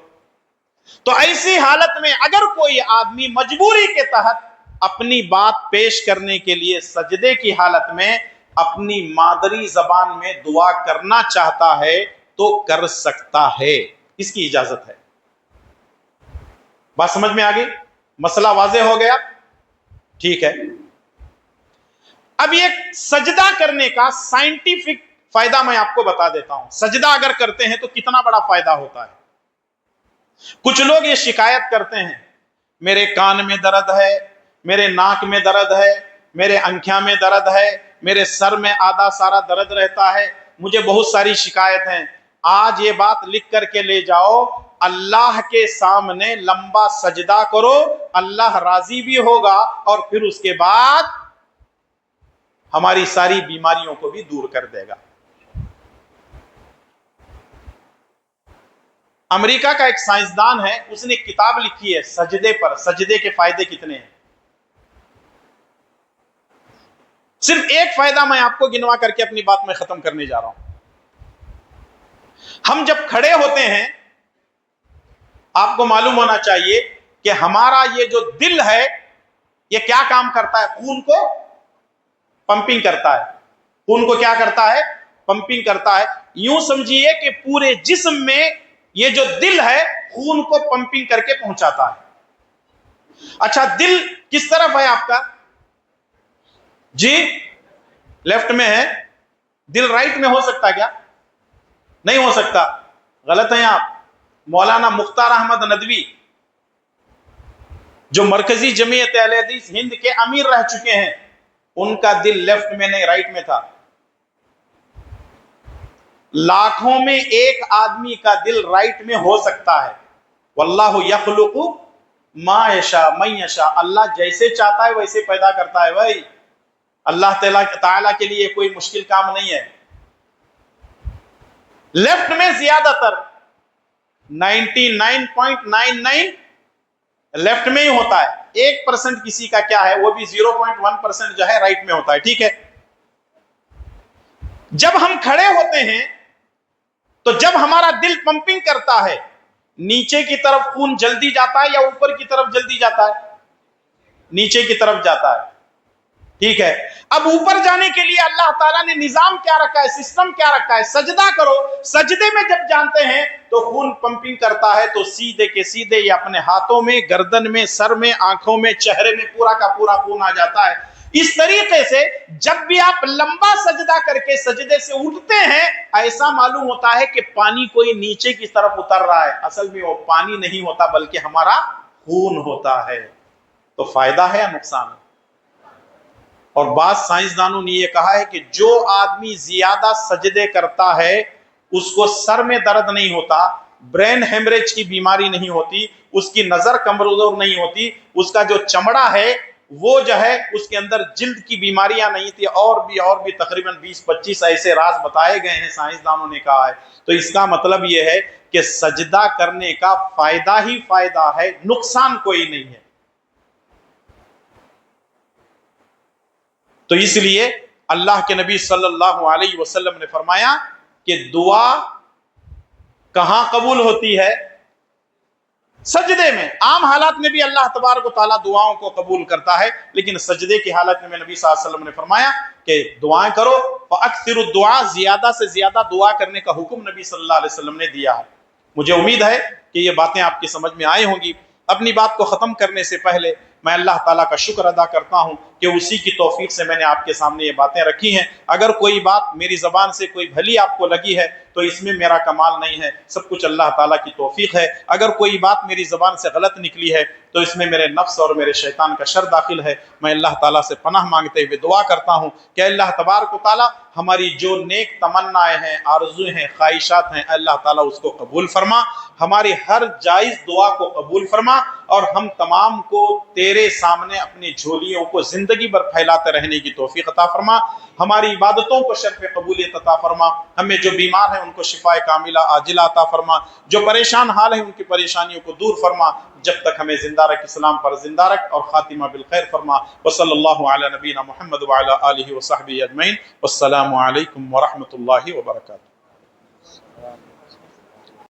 تو ایسی حالت میں اگر کوئی آدمی مجبوری کے تحت اپنی بات پیش کرنے کے لیے سجدے کی حالت میں اپنی مادری زبان میں دعا کرنا چاہتا ہے تو کر سکتا ہے، اس کی اجازت ہے. بات سمجھ میں آ گئی؟ مسئلہ واضح ہو گیا؟ ٹھیک ہے. اب یہ سجدہ کرنے کا سائنٹیفک فائدہ میں آپ کو بتا دیتا ہوں. سجدہ اگر کرتے ہیں تو کتنا بڑا فائدہ ہوتا ہے. کچھ لوگ یہ شکایت کرتے ہیں، میرے کان میں درد ہے، میرے ناک میں درد ہے، میرے انکھیاں میں درد ہے، میرے سر میں آدھا سارا درد رہتا ہے، مجھے بہت ساری شکایت ہیں. آج یہ بات لکھ کر کے لے جاؤ، اللہ کے سامنے لمبا سجدہ کرو، اللہ راضی بھی ہوگا اور پھر اس کے بعد ہماری ساری بیماریوں کو بھی دور کر دے گا. امریکہ کا ایک سائنسدان ہے، اس نے کتاب لکھی ہے سجدے پر، سجدے کے فائدے کتنے ہیں. صرف ایک فائدہ میں آپ کو گنوا کر کے اپنی بات میں ختم کرنے جا رہا ہوں. ہم جب کھڑے ہوتے ہیں، آپ کو معلوم ہونا چاہیے کہ ہمارا یہ جو دل ہے یہ کیا کام کرتا ہے؟ خون کو پمپنگ کرتا ہے. خون کو کیا کرتا ہے؟ پمپنگ کرتا ہے. یوں سمجھیے کہ پورے جسم میں یہ جو دل ہے خون کو پمپنگ کر کے پہنچاتا ہے. اچھا، دل کس طرف ہے آپ کا؟ جی لیفٹ میں ہے. دل رائٹ میں ہو سکتا کیا؟ نہیں ہو سکتا. غلط ہیں آپ. مولانا مختار احمد ندوی جو مرکزی جمعیت اہل حدیث ہند کے امیر رہ چکے ہیں، ان کا دل لیفٹ میں نہیں رائٹ میں تھا. لاکھوں میں ایک آدمی کا دل رائٹ میں ہو سکتا ہے. واللہ یخلق ما یشاء من یشاء، اللہ جیسے چاہتا ہے ویسے پیدا کرتا ہے. بھائی اللہ تعالیٰ کے لیے کوئی مشکل کام نہیں ہے. لیفٹ میں زیادہ تر 99.99 لیفٹ میں ہی ہوتا ہے. 1% کسی کا کیا ہے، وہ بھی 0.1% جو ہے رائٹ میں ہوتا ہے. ٹھیک ہے. جب ہم کھڑے ہوتے ہیں تو جب ہمارا دل پمپنگ کرتا ہے، نیچے کی طرف خون جلدی جاتا ہے یا اوپر کی طرف جلدی جاتا ہے؟ نیچے کی طرف جاتا ہے. ٹھیک ہے، اب اوپر جانے کے لیے اللہ تعالیٰ نے نظام کیا رکھا ہے، سسٹم کیا رکھا ہے، سجدہ کرو. سجدے میں جب جانتے ہیں تو خون پمپنگ کرتا ہے، تو سیدھے کے سیدھے یہ اپنے ہاتھوں میں، گردن میں، سر میں، آنکھوں میں، چہرے میں پورا کا پورا خون آ جاتا ہے. اس طریقے سے جب بھی آپ لمبا سجدہ کر کے سجدے سے اٹھتے ہیں، ایسا معلوم ہوتا ہے کہ پانی کوئی نیچے کی طرف اتر رہا ہے. اصل میں وہ پانی نہیں ہوتا بلکہ ہمارا خون ہوتا ہے. تو فائدہ ہے یا نقصان ہے؟ اور بعض سائنسدانوں نے یہ کہا ہے کہ جو آدمی زیادہ سجدے کرتا ہے اس کو سر میں درد نہیں ہوتا، برین ہیمریج کی بیماری نہیں ہوتی، اس کی نظر کمزور نہیں ہوتی، اس کا جو چمڑا ہے وہ جو ہے اس کے اندر جلد کی بیماریاں نہیں تھی، اور بھی تقریباً 20-25 ایسے راز بتائے گئے ہیں، سائنسدانوں نے کہا ہے. تو اس کا مطلب یہ ہے کہ سجدہ کرنے کا فائدہ ہی فائدہ ہے، نقصان کوئی نہیں ہے. تو اس لیے اللہ کے نبی صلی اللہ علیہ وسلم نے فرمایا کہ دعا کہاں قبول ہوتی ہے؟ سجدے میں. عام حالات میں بھی اللہ تبارک و تعالیٰ دعاؤں کو قبول کرتا ہے، لیکن سجدے کی حالت میں نبی صلی اللہ علیہ وسلم نے فرمایا کہ دعائیں کرو. فاکثروا الدعاء، زیادہ سے زیادہ دعا کرنے کا حکم نبی صلی اللہ علیہ وسلم نے دیا ہے. مجھے امید ہے کہ یہ باتیں آپ کی سمجھ میں آئی ہوں گی. اپنی بات کو ختم کرنے سے پہلے میں اللہ تعالیٰ کا شکر ادا کرتا ہوں کہ اسی کی توفیق سے میں نے آپ کے سامنے یہ باتیں رکھی ہیں. اگر کوئی بات میری زبان سے کوئی بھلی آپ کو لگی ہے تو اس میں میرا کمال نہیں ہے، سب کچھ اللہ تعالیٰ کی توفیق ہے. اگر کوئی بات میری زبان سے غلط نکلی ہے تو اس میں میرے نفس اور میرے شیطان کا شر داخل ہے. میں اللہ تعالیٰ سے پناہ مانگتے ہوئے دعا کرتا ہوں کہ اللہ تبارک و تعالیٰ ہماری جو نیک تمنائیں ہیں، آرزویں ہیں، خواہشات ہیں، اللہ تعالیٰ اس کو قبول فرما. ہماری ہر جائز دعا کو قبول فرما، اور ہم تمام کو تیرے سامنے اپنی جھولیوں کو زندگی بھر پھیلاتے رہنے کی توفیق عطا فرما. ہماری عبادتوں کو شرف قبولیت عطا فرما. ہمیں جو بیمار ہیں ان کو شفاء کاملہ عاجلہ عطا فرما. جو پریشان حال ہیں ان کی پریشانیوں کو دور فرما. جب تک ہمیں زندہ رکھ اسلام پر زندہ رکھ، اور خاتمہ بالخیر فرما. وصلی اللہ علی نبینا محمد وعلی آلہ وصحبہ اجمعین. والسلام علیکم ورحمۃ اللہ وبرکاتہ.